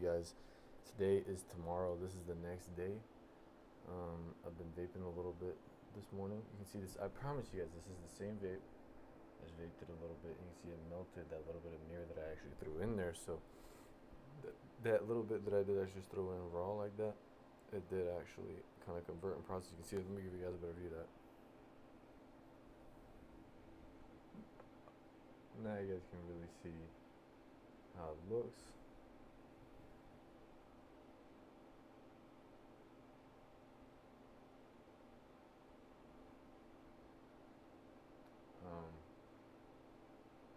guys. Today is tomorrow. This is the next day. I've been vaping a little bit this morning. You can see this. I promise you guys, this is the same vape. I just vaped it a little bit. You can see it melted that little bit of mirror that I actually threw in there. So that little bit that I did actually just throw in raw like that, it did actually kind of convert and process. You can see it. Let me give you guys a better view of that. Now you guys can really see how it looks.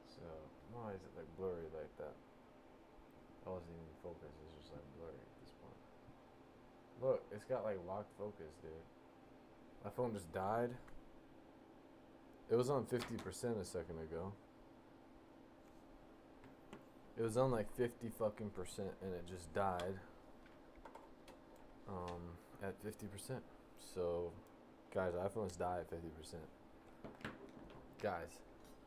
So why is it like blurry like that? I wasn't even focused. It's just like blurry at this point. Look, it's got like locked focus, dude. My phone just died. It was on 50% a second ago. It was on like 50 fucking percent and it just died. At 50%. So, guys, iPhones die at 50%. Guys,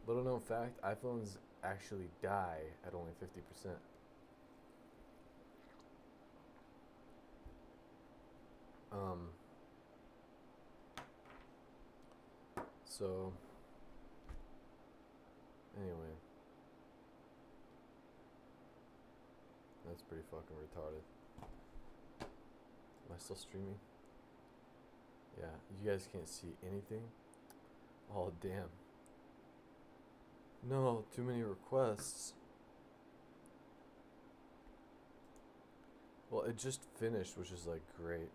little known fact, iPhones actually die at only 50%. So anyway, that's pretty fucking retarded. Am I still streaming? Yeah, you guys can't see anything. Oh damn. No, too many requests. Well, it just finished, which is like great.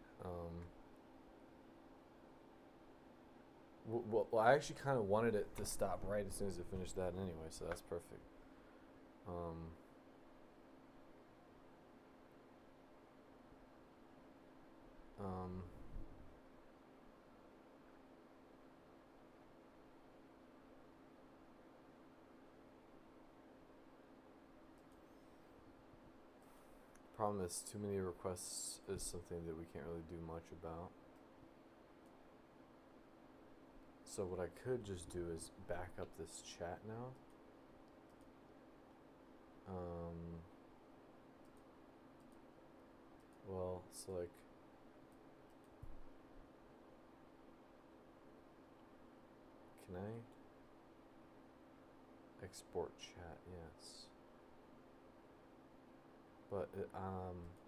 Well, I actually kind of wanted it to stop right as soon as it finished that anyway, so that's perfect. Problem is, too many requests is something that we can't really do much about. So what I could just do is back up this chat now. Well, it's like, can I export chat? Yes.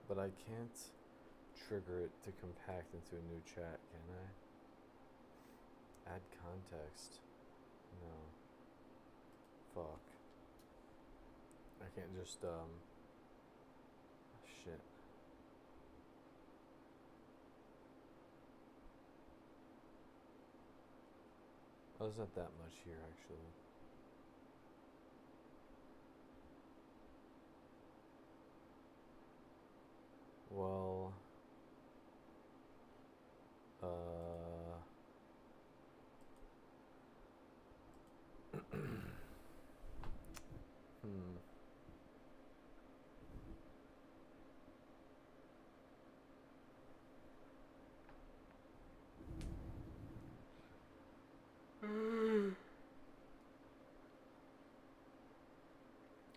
But I can't trigger it to compact into a new chat, can I? Add context. No. Fuck. I can't just, shit. Oh, there's not that much here, actually. Well,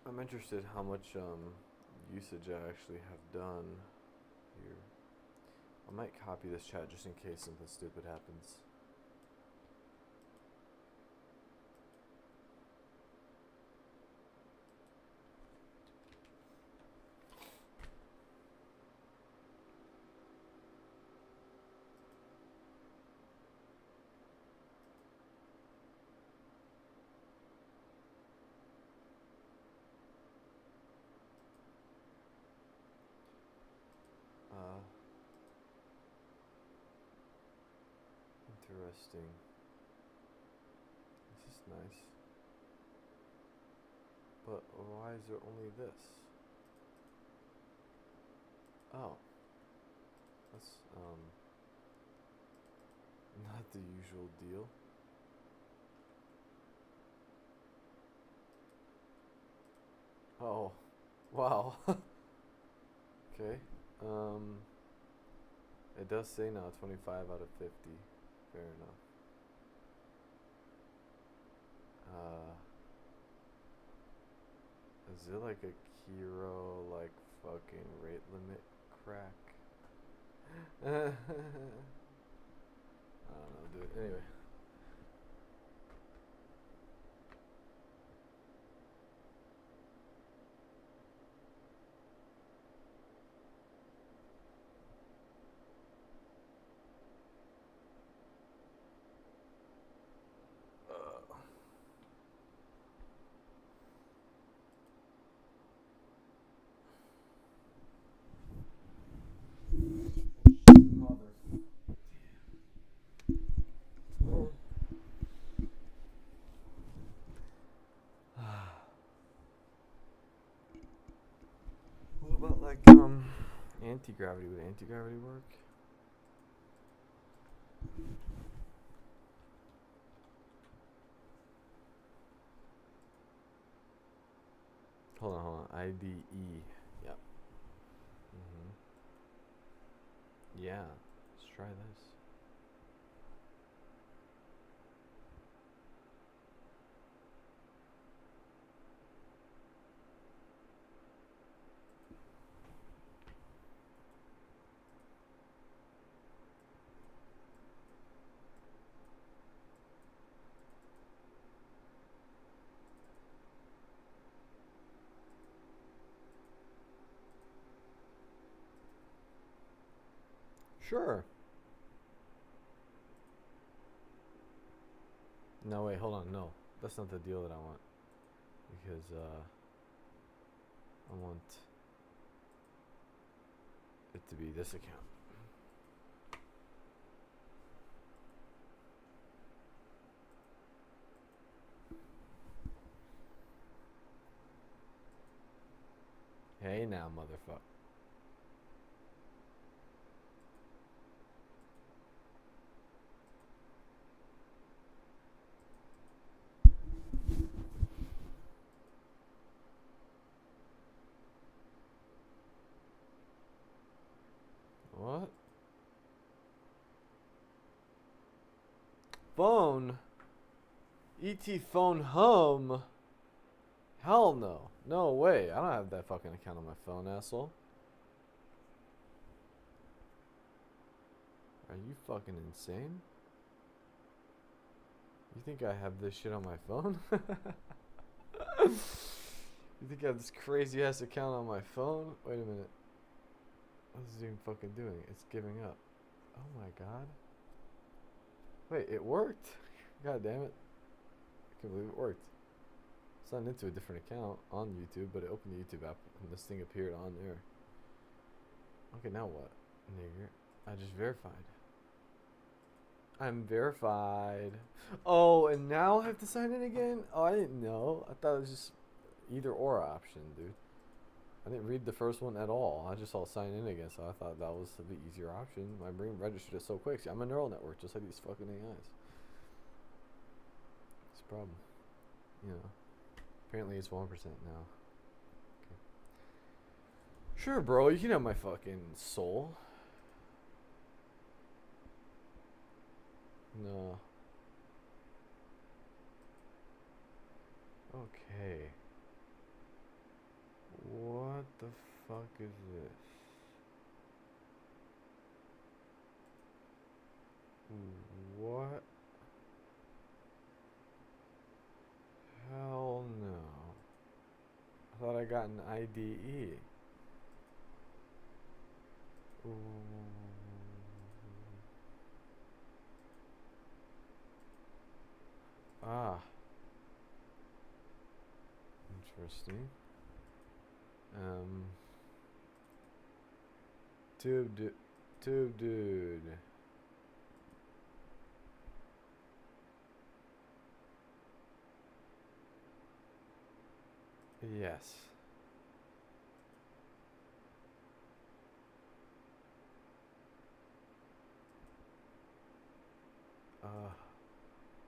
I'm interested how much usage I actually have done here. I might copy this chat just in case something stupid happens. Interesting. This is nice. But why is there only this? Oh. That's, not the usual deal. Oh. Wow. Okay. It does say now 25 out of 50. Fair enough. Is it like a Kiro, like, fucking rate limit crack? I don't know, dude. Anyway. What about like anti-gravity? Would anti-gravity work? Hold on. IDE. Yep. Yeah. Let's try this. Sure. No, wait, hold on. No. That's not the deal that I want. Because, I want it to be this account. Hey now, motherfucker. What? Phone? ET phone home? Hell no. No way. I don't have that fucking account on my phone, asshole. Are you fucking insane? You think I have this shit on my phone? You think I have this crazy ass account on my phone? Wait a minute. What is it even fucking doing? It's giving up. Oh my god. Wait, it worked? God damn it. I can't believe it worked. Signed into a different account on YouTube, but it opened the YouTube app and this thing appeared on there. Okay, now what? Nigger. I just verified. I'm verified. Oh, and now I have to sign in again? Oh, I didn't know. I thought it was just either or option, dude. I didn't read the first one at all. I just saw sign in again, so I thought that was the easier option. My brain registered it so quick. See, I'm a neural network, just like these fucking AIs. It's a problem. You know. Apparently it's 1% now. Okay. Sure, bro. You can have my fucking soul. No. Okay. What the fuck is this? What? Hell no. I thought I got an IDE. Ooh. Ah. Interesting. Tube dude. Yes.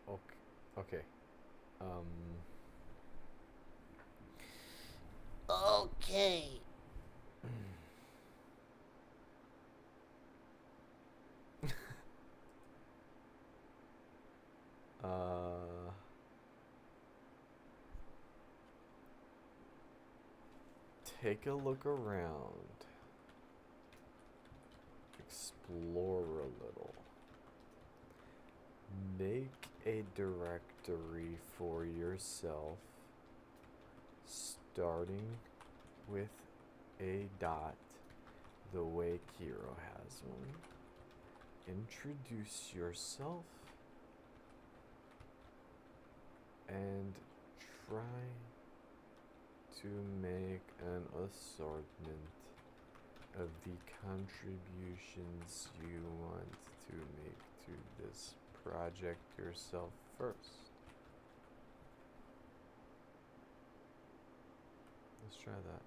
Okay. Okay. Okay. uh. Take a look around. Explore a little. Make a directory for yourself, starting with a dot, the way Kiro has one. Introduce yourself and try to make an assortment of the contributions you want to make to this project yourself first. Let's try that.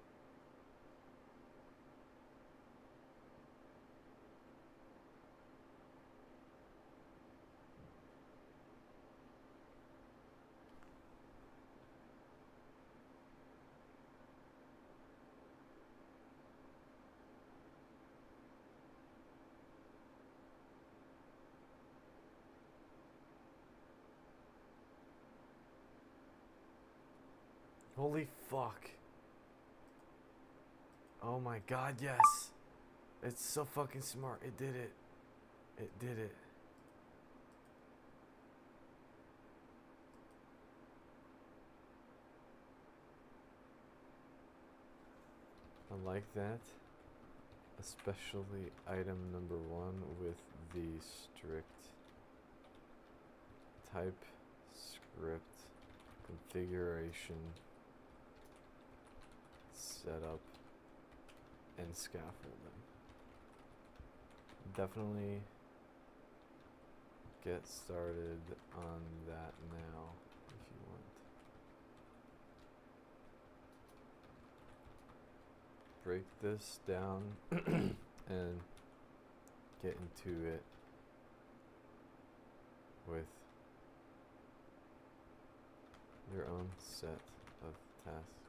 Holy fuck. Oh my god, yes. It's so fucking smart. It did it. It did it. I like that. Especially item number 1 with the strict type script configuration setup and scaffolding. Definitely get started on that now if you want. Break this down and get into it with your own set of tasks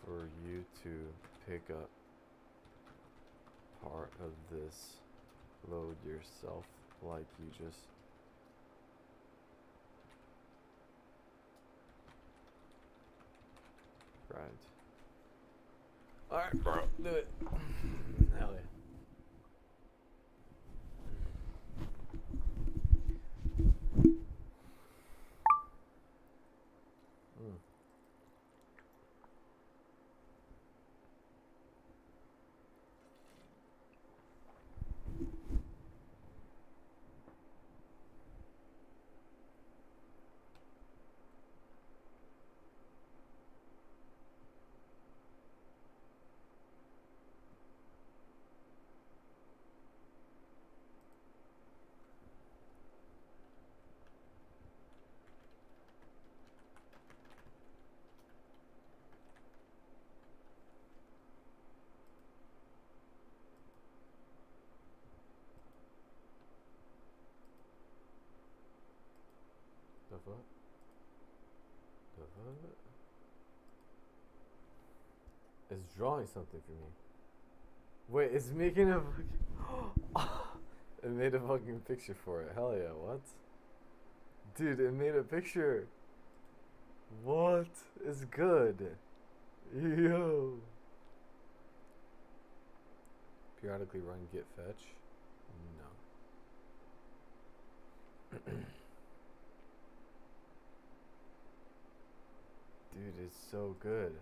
for you to pick up part of this load yourself, like you just right. Alright, bro, do it. Hell yeah. The fuck? The fuck? It's drawing something for me. Wait, it's making a fucking... It made a fucking picture for it. Hell yeah, what? Dude, it made a picture. What? It's good. Yo. Periodically run git fetch? No. Dude, it's so good.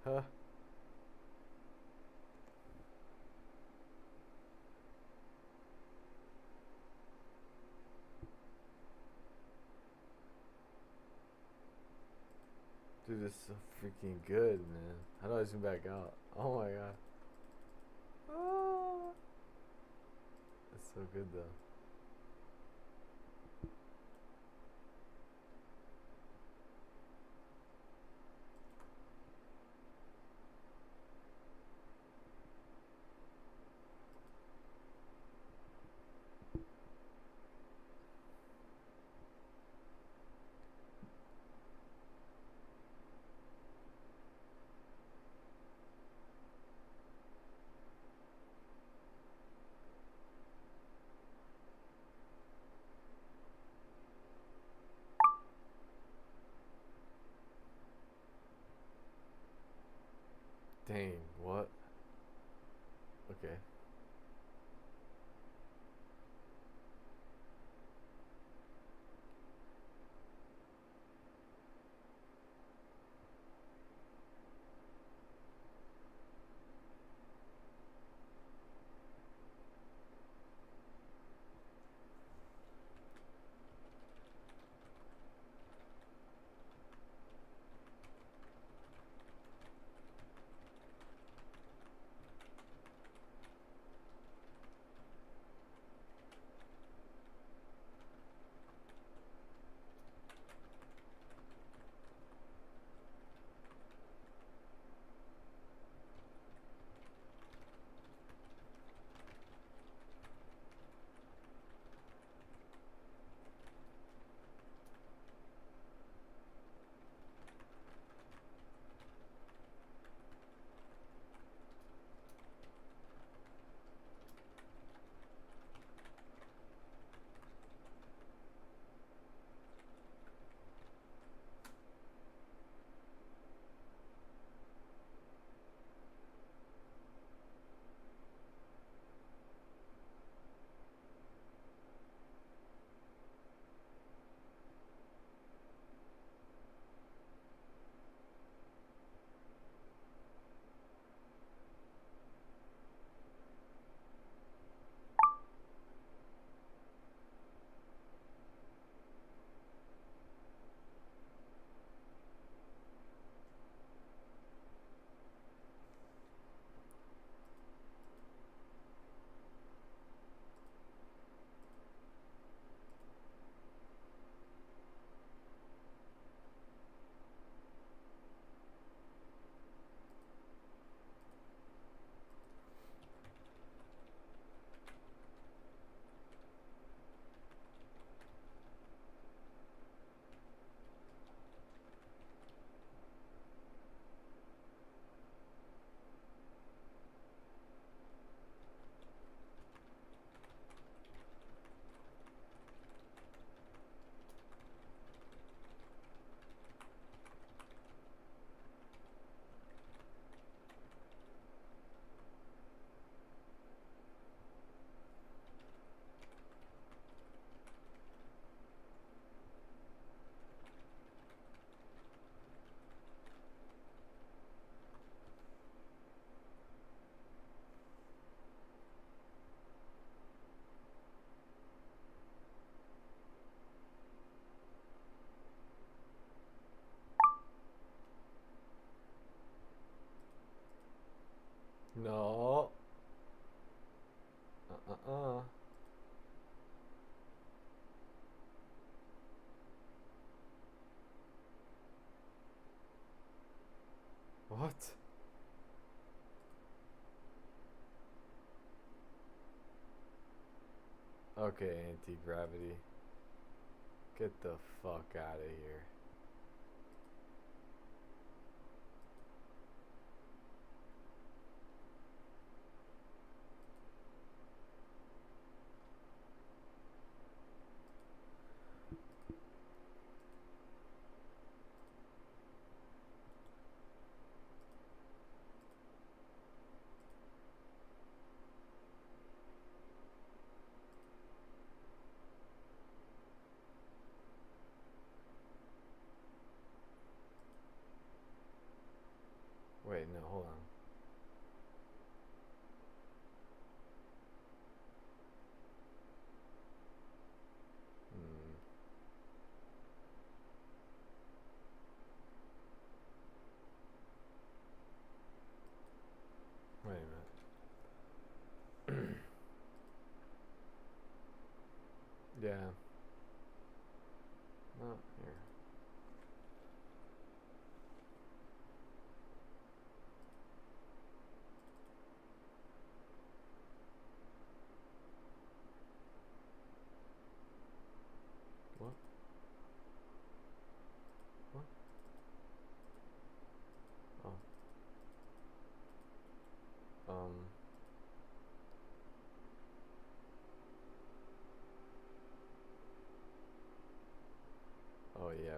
Huh? Dude, it's so freaking good, man. How do I zoom back out? Oh my god. Ah. It's so good though. Dang, what? Okay. No. Uh-uh-uh. What? Okay, anti-gravity. Get the fuck out of here. Wait, no, hold on. Hmm. Wait a minute. Yeah. Not here. What? What? Oh. Um. Oh yeah.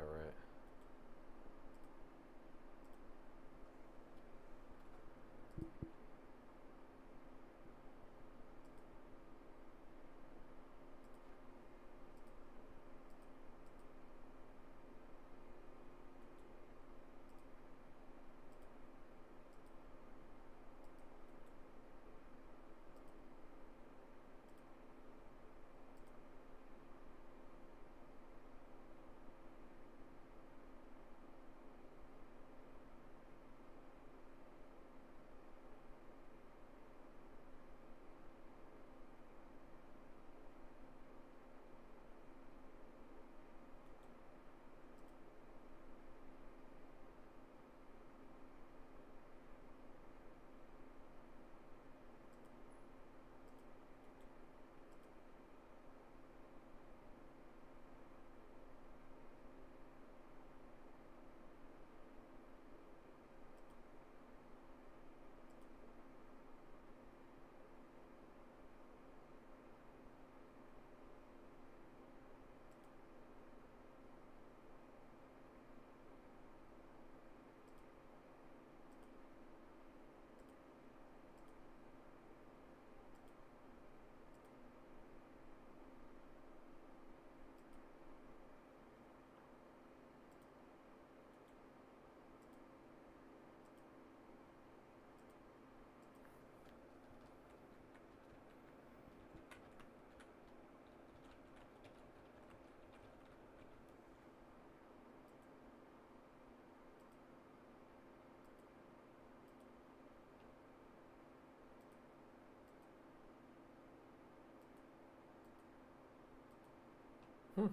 Hmm.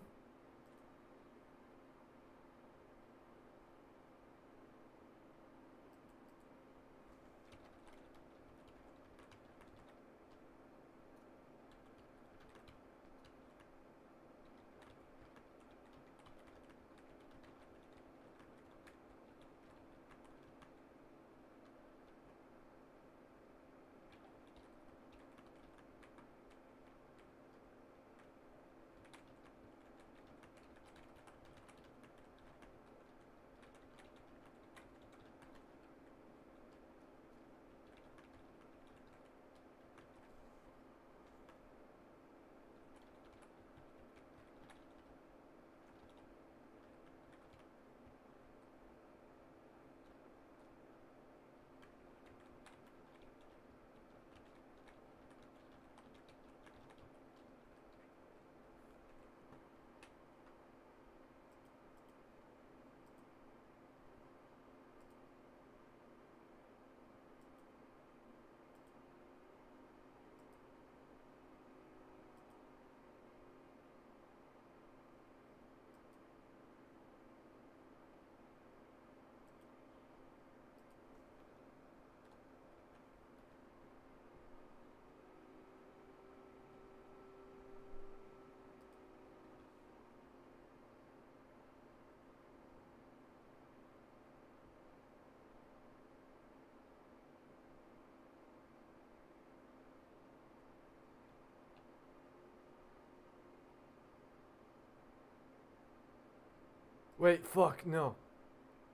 Wait, fuck, no.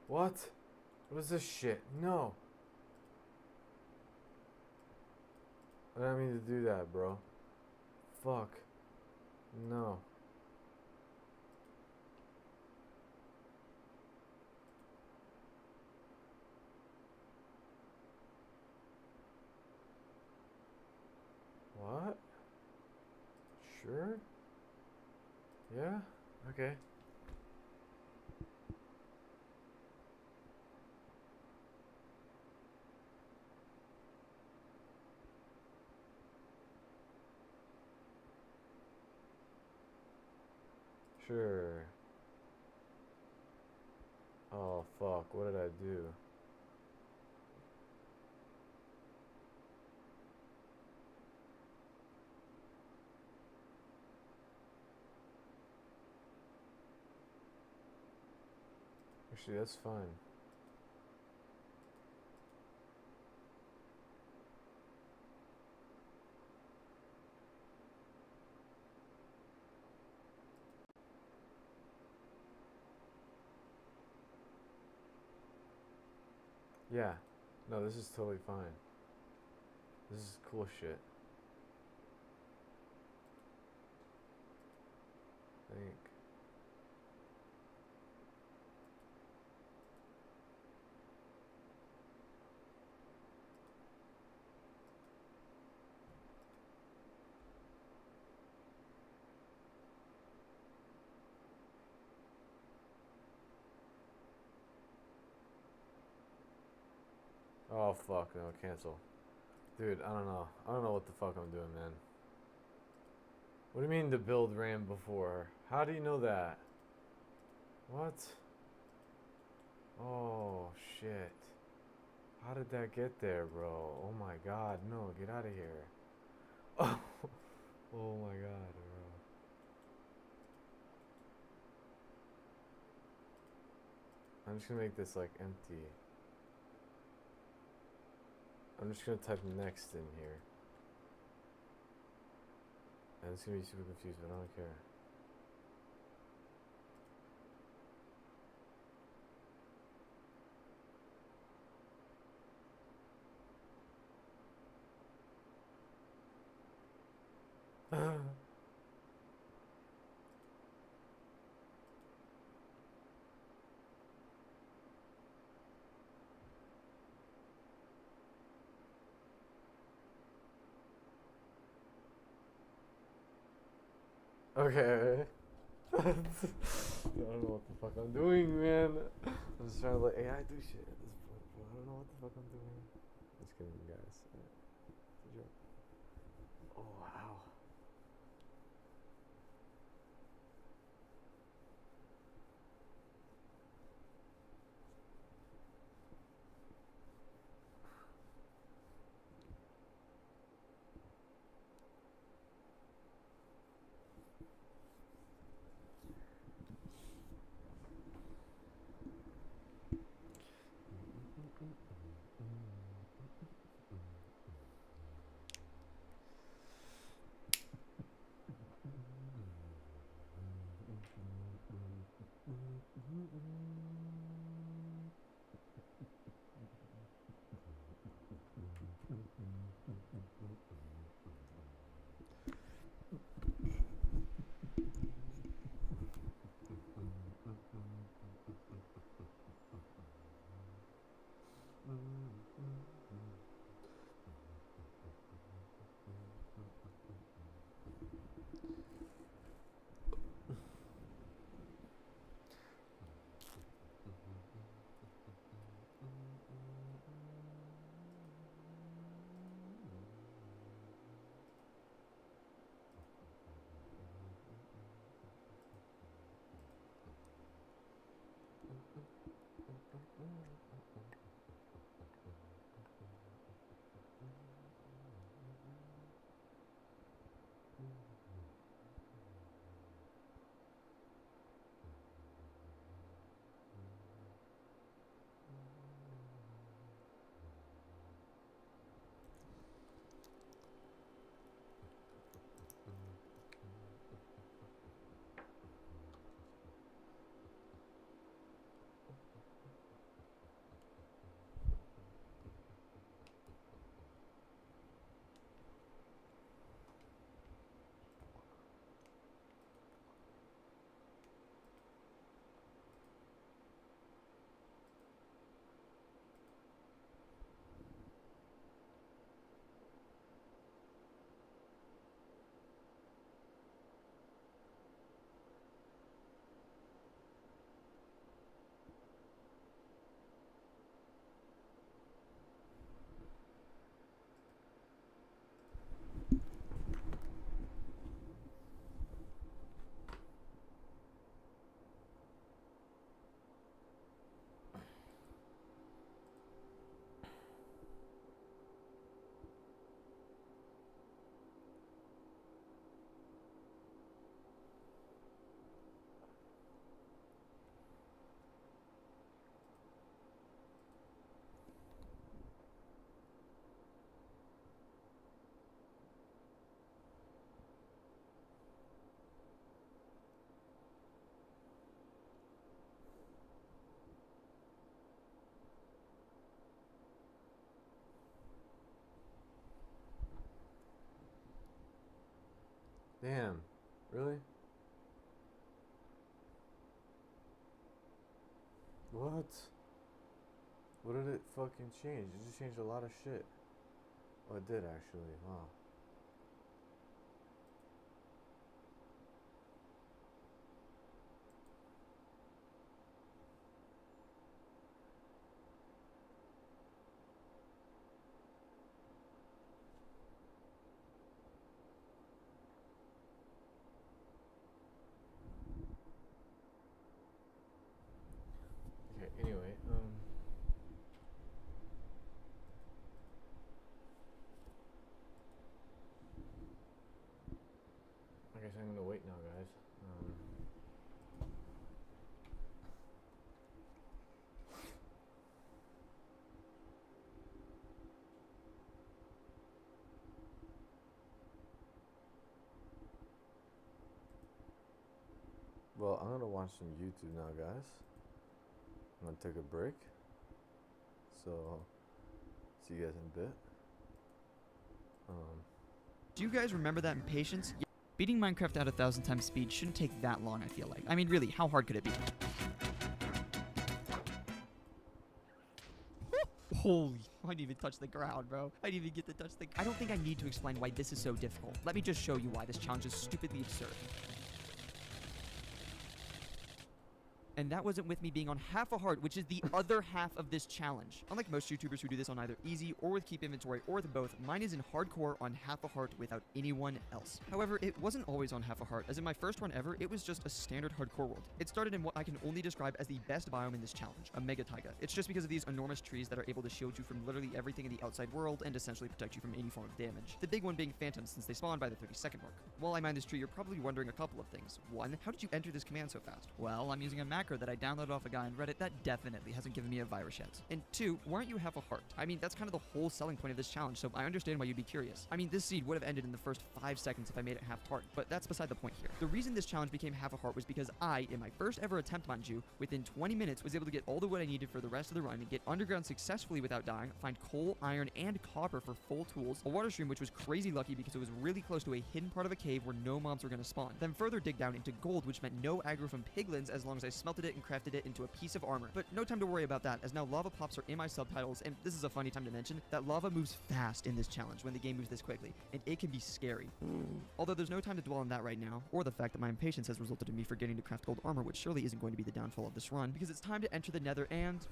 What? What is this shit? No. I didn't mean to do that, bro. Fuck. No. What? Sure? Yeah? Okay. Sure. Oh, fuck. What did I do? Actually, that's fine. Yeah. No, this is totally fine. This is cool shit. I think. Oh, fuck. No, cancel. Dude, I don't know. I don't know what the fuck I'm doing, man. What do you mean the build ran before? How do you know that? What? Oh, shit. How did that get there, bro? Oh my god, no, get out of here. Oh, oh my god, bro. I'm just gonna make this like empty. I'm just gonna type next in here. And it's gonna be super confused, but I don't care. Okay. I don't know what the fuck I'm doing, man. I'm just trying to let AI do shit at this point, bro. I don't know what the fuck I'm doing. Just kidding, guys. It's a joke. Oh, wow. Damn. Really? What? What did it fucking change? It just changed a lot of shit. Oh, it did actually. Wow. Okay, anyway, I guess I'm gonna wait now, guys. Well, I'm gonna watch some YouTube now, guys. I'm gonna take a break. So, see you guys in a bit. Do you guys remember that impatience? Beating Minecraft at 1,000 times speed shouldn't take that long, I feel like. I mean, really, how hard could it be? Holy, I didn't even touch the ground, bro. I didn't even get to touch the... I don't think I need to explain why this is so difficult. Let me just show you why this challenge is stupidly absurd. And that wasn't with me being on half a heart, which is the other half of this challenge. Unlike most YouTubers who do this on either easy or with keep inventory or with both, mine is in hardcore on half a heart without anyone else. However, it wasn't always on half a heart, as in my first run ever, it was just a standard hardcore world. It started in what I can only describe as the best biome in this challenge, a mega taiga. It's just because of these enormous trees that are able to shield you from literally everything in the outside world and essentially protect you from any form of damage. The big one being phantoms, since they spawn by the 30-second mark. While I mine this tree, you're probably wondering a couple of things. One, how did you enter this command so fast? Well, I'm using a macro that I downloaded off a guy on Reddit that definitely hasn't given me a virus yet. And two, why aren't you half a heart? I mean, that's kind of the whole selling point of this challenge, so I understand why you'd be curious. I mean, this seed would have ended in the first 5 seconds if I made it half heart, but that's beside the point here. The reason this challenge became half a heart was because I, in my first ever attempt, mind you, within 20 minutes was able to get all the wood I needed for the rest of the run and get underground successfully without dying, find coal, iron, and copper for full tools, a water stream which was crazy lucky because it was really close to a hidden part of a cave where no mobs were going to spawn, then further dig down into gold, which meant no aggro from piglins as long as I smelted it and crafted it into a piece of armor. But no time to worry about that, as now lava pops are in my subtitles, and this is a funny time to mention that lava moves fast in this challenge when the game moves this quickly, and it can be scary. Although there's no time to dwell on that right now, or the fact that my impatience has resulted in me forgetting to craft gold armor, which surely isn't going to be the downfall of this run, because it's time to enter the nether and...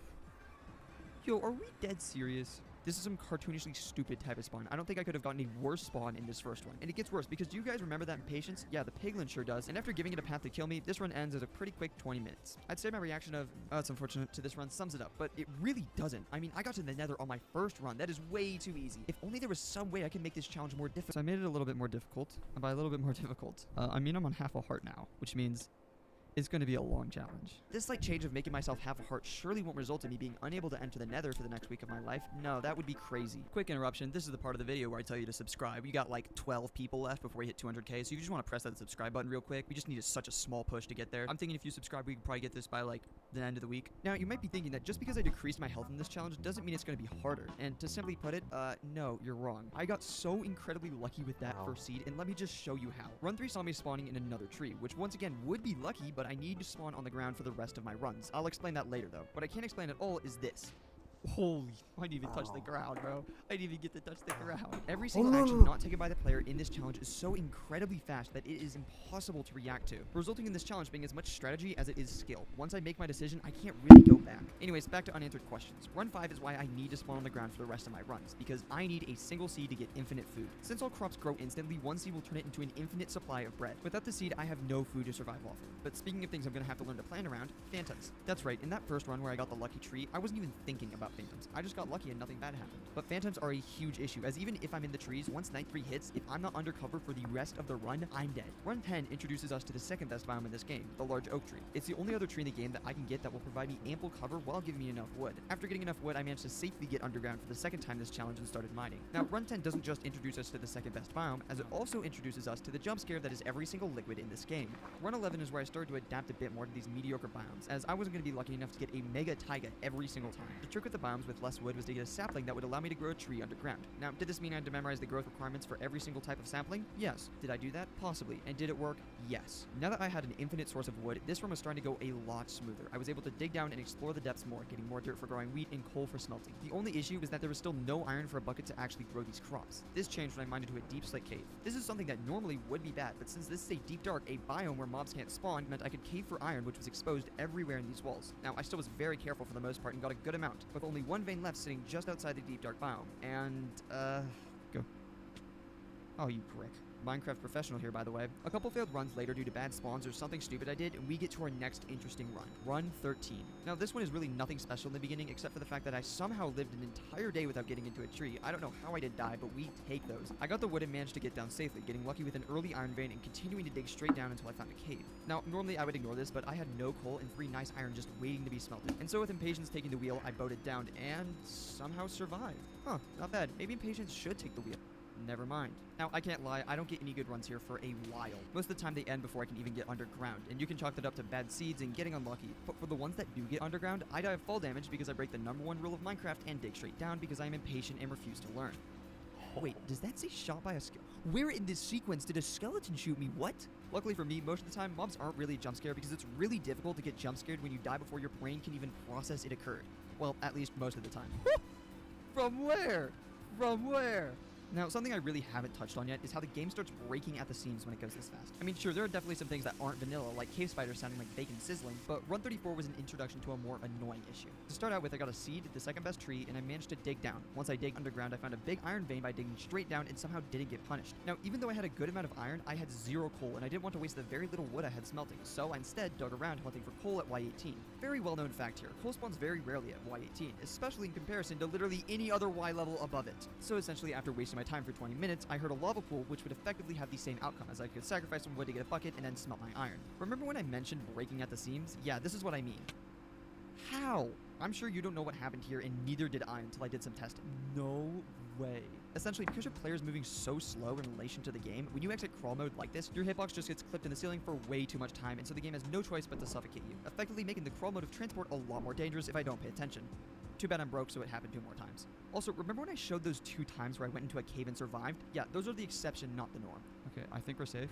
Yo, are we dead serious? This is some cartoonishly stupid type of spawn. I don't think I could have gotten a worse spawn in this first one. And it gets worse, because do you guys remember that impatience? Yeah, the piglin sure does. And after giving it a path to kill me, this run ends at a pretty quick 20 minutes. I'd say my reaction of, oh, it's unfortunate, to this run sums it up, but it really doesn't. I mean, I got to the nether on my first run. That is way too easy. If only there was some way I could make this challenge more difficult. So I made it a little bit more difficult. And by a little bit more difficult, I mean I'm on half a heart now, which means it's going to be a long challenge. This slight change of making myself half a heart surely won't result in me being unable to enter the nether for the next week of my life. No, that would be crazy. Quick interruption, this is the part of the video where I tell you to subscribe. You got like 12 people left before we hit 200k, so you just want to press that subscribe button real quick. We just need such a small push to get there. I'm thinking if you subscribe, we could probably get this by like the end of the week. Now, you might be thinking that just because I decreased my health in this challenge doesn't mean it's going to be harder. And to simply put it, no, you're wrong. I got so incredibly lucky with that first seed, and let me just show you how. Run 3 saw me spawning in another tree, which once again would be lucky, but I need to spawn on the ground for the rest of my runs. I'll explain that later though. What I can't explain at all is this. Holy, I didn't even touch the ground, bro. I didn't even get to touch the ground. Every single action not taken by the player in this challenge is so incredibly fast that it is impossible to react to, resulting in this challenge being as much strategy as it is skill. Once I make my decision, I can't really go back. Anyways, back to unanswered questions. Run 5 is why I need to spawn on the ground for the rest of my runs, because I need a single seed to get infinite food. Since all crops grow instantly, one seed will turn it into an infinite supply of bread. Without the seed, I have no food to survive off of. But speaking of things I'm gonna have to learn to plan around, phantoms. That's right, in that first run where I got the lucky tree, I wasn't even thinking about phantoms. I just got lucky and nothing bad happened. But phantoms are a huge issue, as even if I'm in the trees, once night 3 hits, if I'm not under cover for the rest of the run, I'm dead. Run 10 introduces us to the second best biome in this game, the large oak tree. It's the only other tree in the game that I can get that will provide me ample cover while giving me enough wood. After getting enough wood, I managed to safely get underground for the second time this challenge and started mining. Now, Run 10 doesn't just introduce us to the second best biome, as it also introduces us to the jump scare that is every single liquid in this game. Run 11 is where I started to adapt a bit more to these mediocre biomes, as I wasn't going to be lucky enough to get a mega taiga every single time. The trick with the biomes with less wood was to get a sapling that would allow me to grow a tree underground. Now, did this mean I had to memorize the growth requirements for every single type of sapling? Yes. Did I do that? Possibly. And did it work? Yes. Now that I had an infinite source of wood, this run was starting to go a lot smoother. I was able to dig down and explore the depths more, getting more dirt for growing wheat and coal for smelting. The only issue was that there was still no iron for a bucket to actually grow these crops. This changed when I mined into a deep slate cave. This is something that normally would be bad, but since this is a deep dark, a biome where mobs can't spawn, meant I could cave for iron, which was exposed everywhere in these walls. Now, I still was very careful for the most part and got a good amount, with only one vein left sitting just outside the deep dark biome. And, go. Oh, you prick. Minecraft professional here, by the way. A couple failed runs later due to bad spawns or something stupid I did, and we get to our next interesting run. Run 13. Now, this one is really nothing special in the beginning, except for the fact that I somehow lived an entire day without getting into a tree. I don't know how I did die, but we take those. I got the wood and managed to get down safely, getting lucky with an early iron vein and continuing to dig straight down until I found a cave. Now, normally I would ignore this, but I had no coal and 3 nice iron just waiting to be smelted. And so with impatience taking the wheel, I boated down and somehow survived. Huh, not bad. Maybe impatience should take the wheel. Never mind. Now, I can't lie, I don't get any good runs here for a while. Most of the time they end before I can even get underground, and you can chalk that up to bad seeds and getting unlucky. But for the ones that do get underground, I die of fall damage because I break the #1 rule of Minecraft and dig straight down because I am impatient and refuse to learn. Wait, does that say shot by a skeleton? Where in this sequence did a skeleton shoot me? What? Luckily for me, most of the time, mobs aren't really a jump scare because it's really difficult to get jump scared when you die before your brain can even process it occurred. Well, at least most of the time. From where? From where? Now, something I really haven't touched on yet is how the game starts breaking at the seams when it goes this fast. I mean, sure, there are definitely some things that aren't vanilla, like cave spiders sounding like bacon sizzling, but Run 34 was an introduction to a more annoying issue. To start out with, I got a seed, the second best tree, and I managed to dig down. Once I dig underground, I found a big iron vein by digging straight down and somehow didn't get punished. Now, even though I had a good amount of iron, I had 0 coal, and I didn't want to waste the very little wood I had smelting, so I instead dug around hunting for coal at Y18. Very well-known fact here, coal spawns very rarely at Y18, especially in comparison to literally any other Y level above it. So essentially, after wasting my time for 20 minutes, I heard a lava pool which would effectively have the same outcome, as I could sacrifice some wood to get a bucket and then smelt my iron. Remember when I mentioned breaking at the seams? Yeah, this is what I mean. How? I'm sure you don't know what happened here, and neither did I until I did some testing. No way. Essentially, because your player is moving so slow in relation to the game, when you exit crawl mode like this, your hitbox just gets clipped in the ceiling for way too much time, and so the game has no choice but to suffocate you, effectively making the crawl mode of transport a lot more dangerous if I don't pay attention. Too bad I'm broke, so it happened 2 more times. Also, remember when I showed those 2 times where I went into a cave and survived? Yeah, those are the exception, not the norm. Okay, I think we're safe.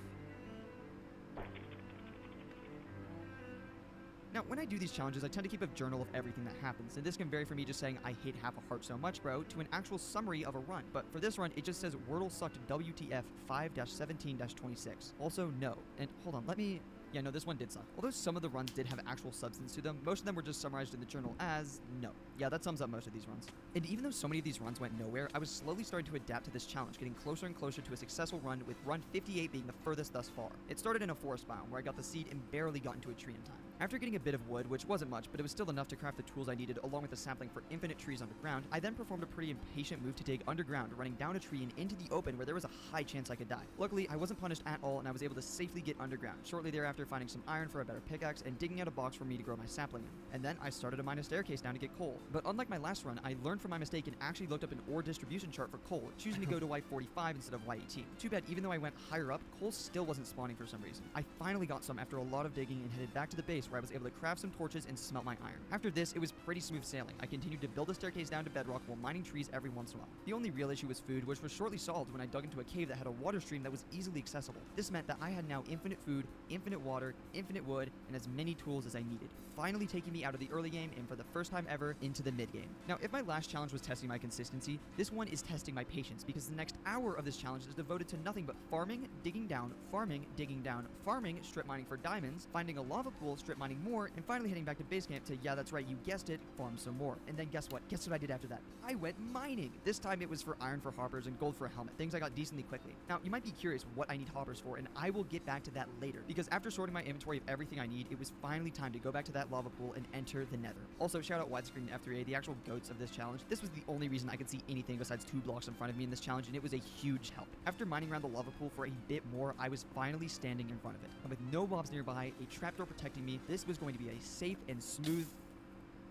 Now, when I do these challenges, I tend to keep a journal of everything that happens, and this can vary from me just saying I hate half a heart so much, bro, to an actual summary of a run. But for this run, it just says Wordle sucked WTF 5-17-26. Also, no. And hold on, yeah, no, this one did suck. Although some of the runs did have actual substance to them, most of them were just summarized in the journal as no. Yeah, that sums up most of these runs. And even though so many of these runs went nowhere, I was slowly starting to adapt to this challenge, getting closer and closer to a successful run, with run 58 being the furthest thus far. It started in a forest biome, where I got the seed and barely got into a tree in time. After getting a bit of wood, which wasn't much, but it was still enough to craft the tools I needed along with a sapling for infinite trees underground, I then performed a pretty impatient move to dig underground, running down a tree and into the open where there was a high chance I could die. Luckily, I wasn't punished at all, and I was able to safely get underground, shortly thereafter finding some iron for a better pickaxe and digging out a box for me to grow my sapling in. And then I started to mine a staircase down to get coal. But unlike my last run, I learned from my mistake and actually looked up an ore distribution chart for coal, choosing to go to Y45 instead of Y18. Too bad, even though I went higher up, coal still wasn't spawning for some reason. I finally got some after a lot of digging and headed back to the base where I was able to craft some torches and smelt my iron. After this, it was pretty smooth sailing. I continued to build a staircase down to bedrock while mining trees every once in a while. The only real issue was food, which was shortly solved when I dug into a cave that had a water stream that was easily accessible. This meant that I had now infinite food, infinite water, infinite wood, and as many tools as I needed, finally taking me out of the early game and for the first time ever into the mid game. Now, if my last challenge was testing my consistency, this one is testing my patience, because the next hour of this challenge is devoted to nothing but farming, digging down, farming, digging down, farming, strip mining for diamonds, finding a lava pool, strip mining more, and finally heading back to base camp to, yeah, that's right, you guessed it, farm some more. And then guess what? Guess what I did after that? I went mining. This time it was for iron for hoppers and gold for a helmet, things I got decently quickly. Now, you might be curious what I need hoppers for, and I will get back to that later, because after sorting my inventory of everything I need, it was finally time to go back to that lava pool and enter the nether. Also, shout out Widescreen and F3A, the actual goats of this challenge. This was the only reason I could see anything besides 2 blocks in front of me in this challenge, and it was a huge help. After mining around the lava pool for a bit more, I was finally standing in front of it. And with no mobs nearby, a trapdoor protecting me, this was going to be a safe and smooth...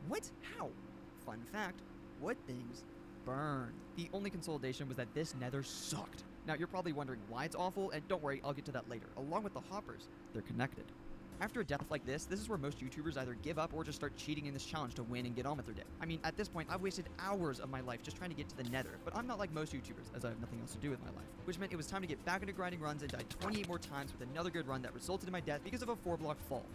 What? How? Fun fact, wood things burn. The only consolidation was that this nether sucked. Now, you're probably wondering why it's awful, and don't worry, I'll get to that later. Along with the hoppers, they're connected. After a death like this is where most YouTubers either give up or just start cheating in this challenge to win and get on with their day. I mean, at this point, I've wasted hours of my life just trying to get to the nether, but I'm not like most YouTubers, as I have nothing else to do with my life, which meant it was time to get back into grinding runs and died 28 more times with another good run that resulted in my death because of a 4-block fall.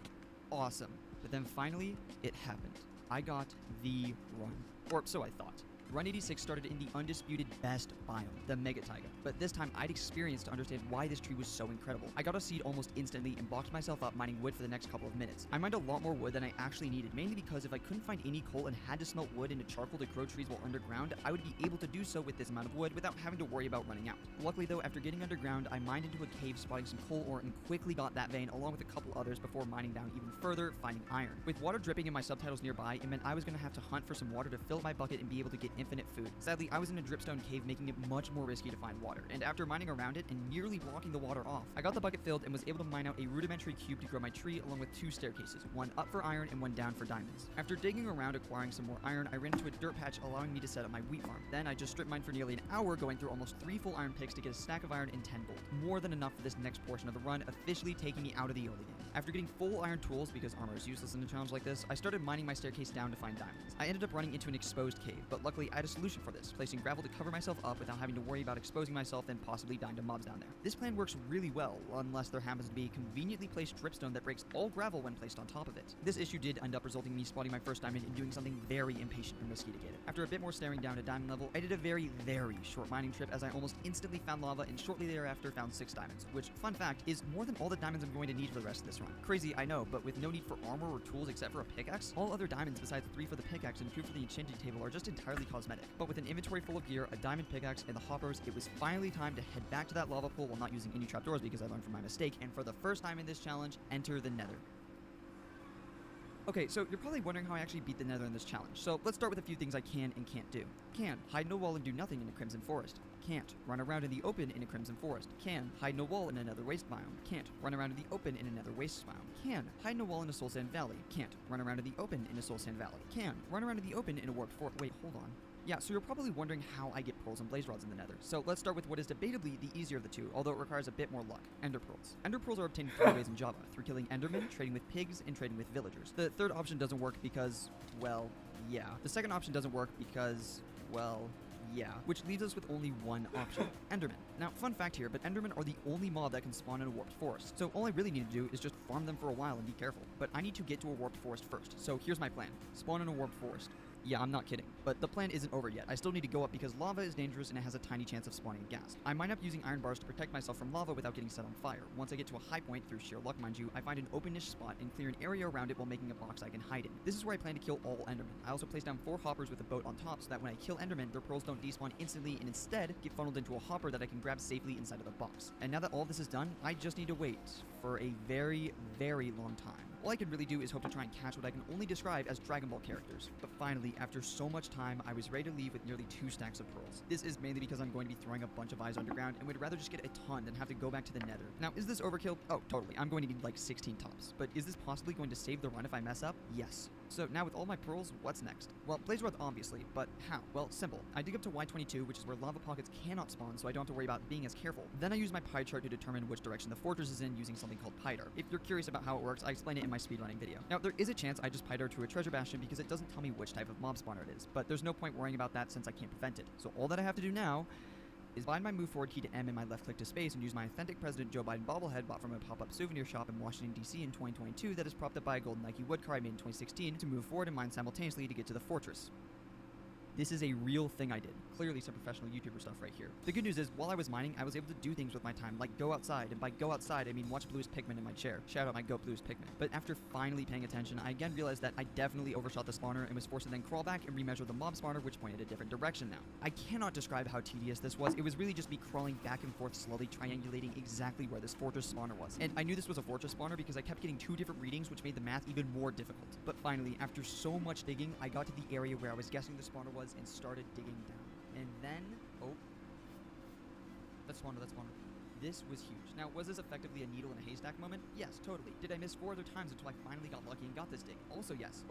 Awesome. But then finally, it happened. I got the run. Or so I thought. Run 86 started in the undisputed best biome, the Mega Taiga, but this time I'd experienced to understand why this tree was so incredible. I got a seed almost instantly and boxed myself up mining wood for the next couple of minutes. I mined a lot more wood than I actually needed, mainly because if I couldn't find any coal and had to smelt wood into charcoal to grow trees while underground, I would be able to do so with this amount of wood without having to worry about running out. Luckily though, after getting underground, I mined into a cave spotting some coal ore and quickly got that vein along with a couple others before mining down even further, finding iron. With water dripping in my subtitles nearby, it meant I was going to have to hunt for some water to fill up my bucket and be able to get infinite food. Sadly, I was in a dripstone cave, making it much more risky to find water, and after mining around it and nearly blocking the water off, I got the bucket filled and was able to mine out a rudimentary cube to grow my tree along with 2 staircases, one up for iron and one down for diamonds. After digging around acquiring some more iron, I ran into a dirt patch allowing me to set up my wheat farm. Then I just strip mined for nearly an hour, going through almost 3 full iron picks to get a stack of iron and 10 gold. More than enough for this next portion of the run, officially taking me out of the early game. After getting full iron tools, because armor is useless in a challenge like this, I started mining my staircase down to find diamonds. I ended up running into an exposed cave, but luckily I had a solution for this, placing gravel to cover myself up without having to worry about exposing myself and possibly dying to mobs down there. This plan works really well, unless there happens to be a conveniently placed dripstone that breaks all gravel when placed on top of it. This issue did end up resulting in me spotting my first diamond and doing something very impatient and risky to get it. After a bit more staring down to diamond level, I did a very short mining trip as I almost instantly found lava and shortly thereafter found 6 diamonds, which, fun fact, is more than all the diamonds I'm going to need for the rest of this run. Crazy, I know, but with no need for armor or tools except for a pickaxe, all other diamonds besides 3 for the pickaxe and 2 for the enchanting table are just entirely cosmetic. But with an inventory full of gear, a diamond pickaxe, and the hoppers, it was finally time to head back to that lava pool while not using any trapdoors because I learned from my mistake, and for the first time in this challenge, enter the nether. Okay, so you're probably wondering how I actually beat the nether in this challenge. So let's start with a few things I can and can't do. Can hide no wall and do nothing in a crimson forest. Can't run around in the open in a crimson forest. Can hide no wall in another waste biome. Can't run around in the open in another waste biome. Can hide no wall in a soul sand valley. Can't run around in the open in a soul sand valley. Can run around in the open in a warped forest. Wait, hold on. Yeah, so you're probably wondering how I get pearls and blaze rods in the nether. So let's start with what is debatably the easier of the two, although it requires a bit more luck. Ender pearls. Ender pearls are obtained 3 ways in Java, through killing endermen, trading with pigs, and trading with villagers. The third option doesn't work because, well, yeah. The second option doesn't work because, well, yeah. Which leaves us with only one option, endermen. Now, fun fact here, but endermen are the only mob that can spawn in a warped forest. So all I really need to do is just farm them for a while and be careful. But I need to get to a warped forest first. So here's my plan. Spawn in a warped forest. Yeah, I'm not kidding. But the plan isn't over yet. I still need to go up because lava is dangerous and it has a tiny chance of spawning a ghast. I mine up using iron bars to protect myself from lava without getting set on fire. Once I get to a high point, through sheer luck mind you, I find an openish spot and clear an area around it while making a box I can hide in. This is where I plan to kill all endermen. I also place down 4 hoppers with a boat on top so that when I kill endermen, their pearls don't despawn instantly and instead get funneled into a hopper that I can grab safely inside of the box. And now that all this is done, I just need to wait for a very long time. All I can really do is hope to try and catch what I can only describe as Dragon Ball characters. But finally, after so much time, I was ready to leave with nearly 2 stacks of pearls. This is mainly because I'm going to be throwing a bunch of eyes underground and would rather just get a ton than have to go back to the nether. Now, is this overkill? Oh, totally. I'm going to need like 16 tops. But is this possibly going to save the run if I mess up? Yes. So now with all my pearls, what's next? Well, blaze rods obviously, but how? Well, simple. I dig up to Y22, which is where lava pockets cannot spawn, so I don't have to worry about being as careful. Then I use my pie chart to determine which direction the fortress is in using something called PyDar. If you're curious about how it works, I explain it in my speedrunning video. Now, there is a chance I just PyDar to a treasure bastion because it doesn't tell me which type of mob spawner it is, but there's no point worrying about that since I can't prevent it. So all that I have to do now is bind my move forward key to M and my left click to space and use my authentic President Joe Biden bobblehead bought from a pop-up souvenir shop in Washington, D.C. in 2022 that is propped up by a gold Nike wood car I made in 2016 to move forward and mine simultaneously to get to the fortress. This is a real thing I did. Clearly some professional YouTuber stuff right here. The good news is, while I was mining, I was able to do things with my time, like go outside, and by go outside, I mean watch Bluest Pikmin in my chair. Shout out my Go Bluest Pikmin. But after finally paying attention, I again realized that I definitely overshot the spawner and was forced to then crawl back and remeasure the mob spawner, which pointed a different direction now. I cannot describe how tedious this was. It was really just me crawling back and forth, slowly triangulating exactly where this fortress spawner was. And I knew this was a fortress spawner because I kept getting 2 different readings, which made the math even more difficult. But finally, after so much digging, I got to the area where I was guessing the spawner was and started digging down. And then, oh, that's spawner. This was huge. Now, was this effectively a needle in a haystack moment? Yes, totally. Did I miss 4 other times until I finally got lucky and got this dig? Also, yes.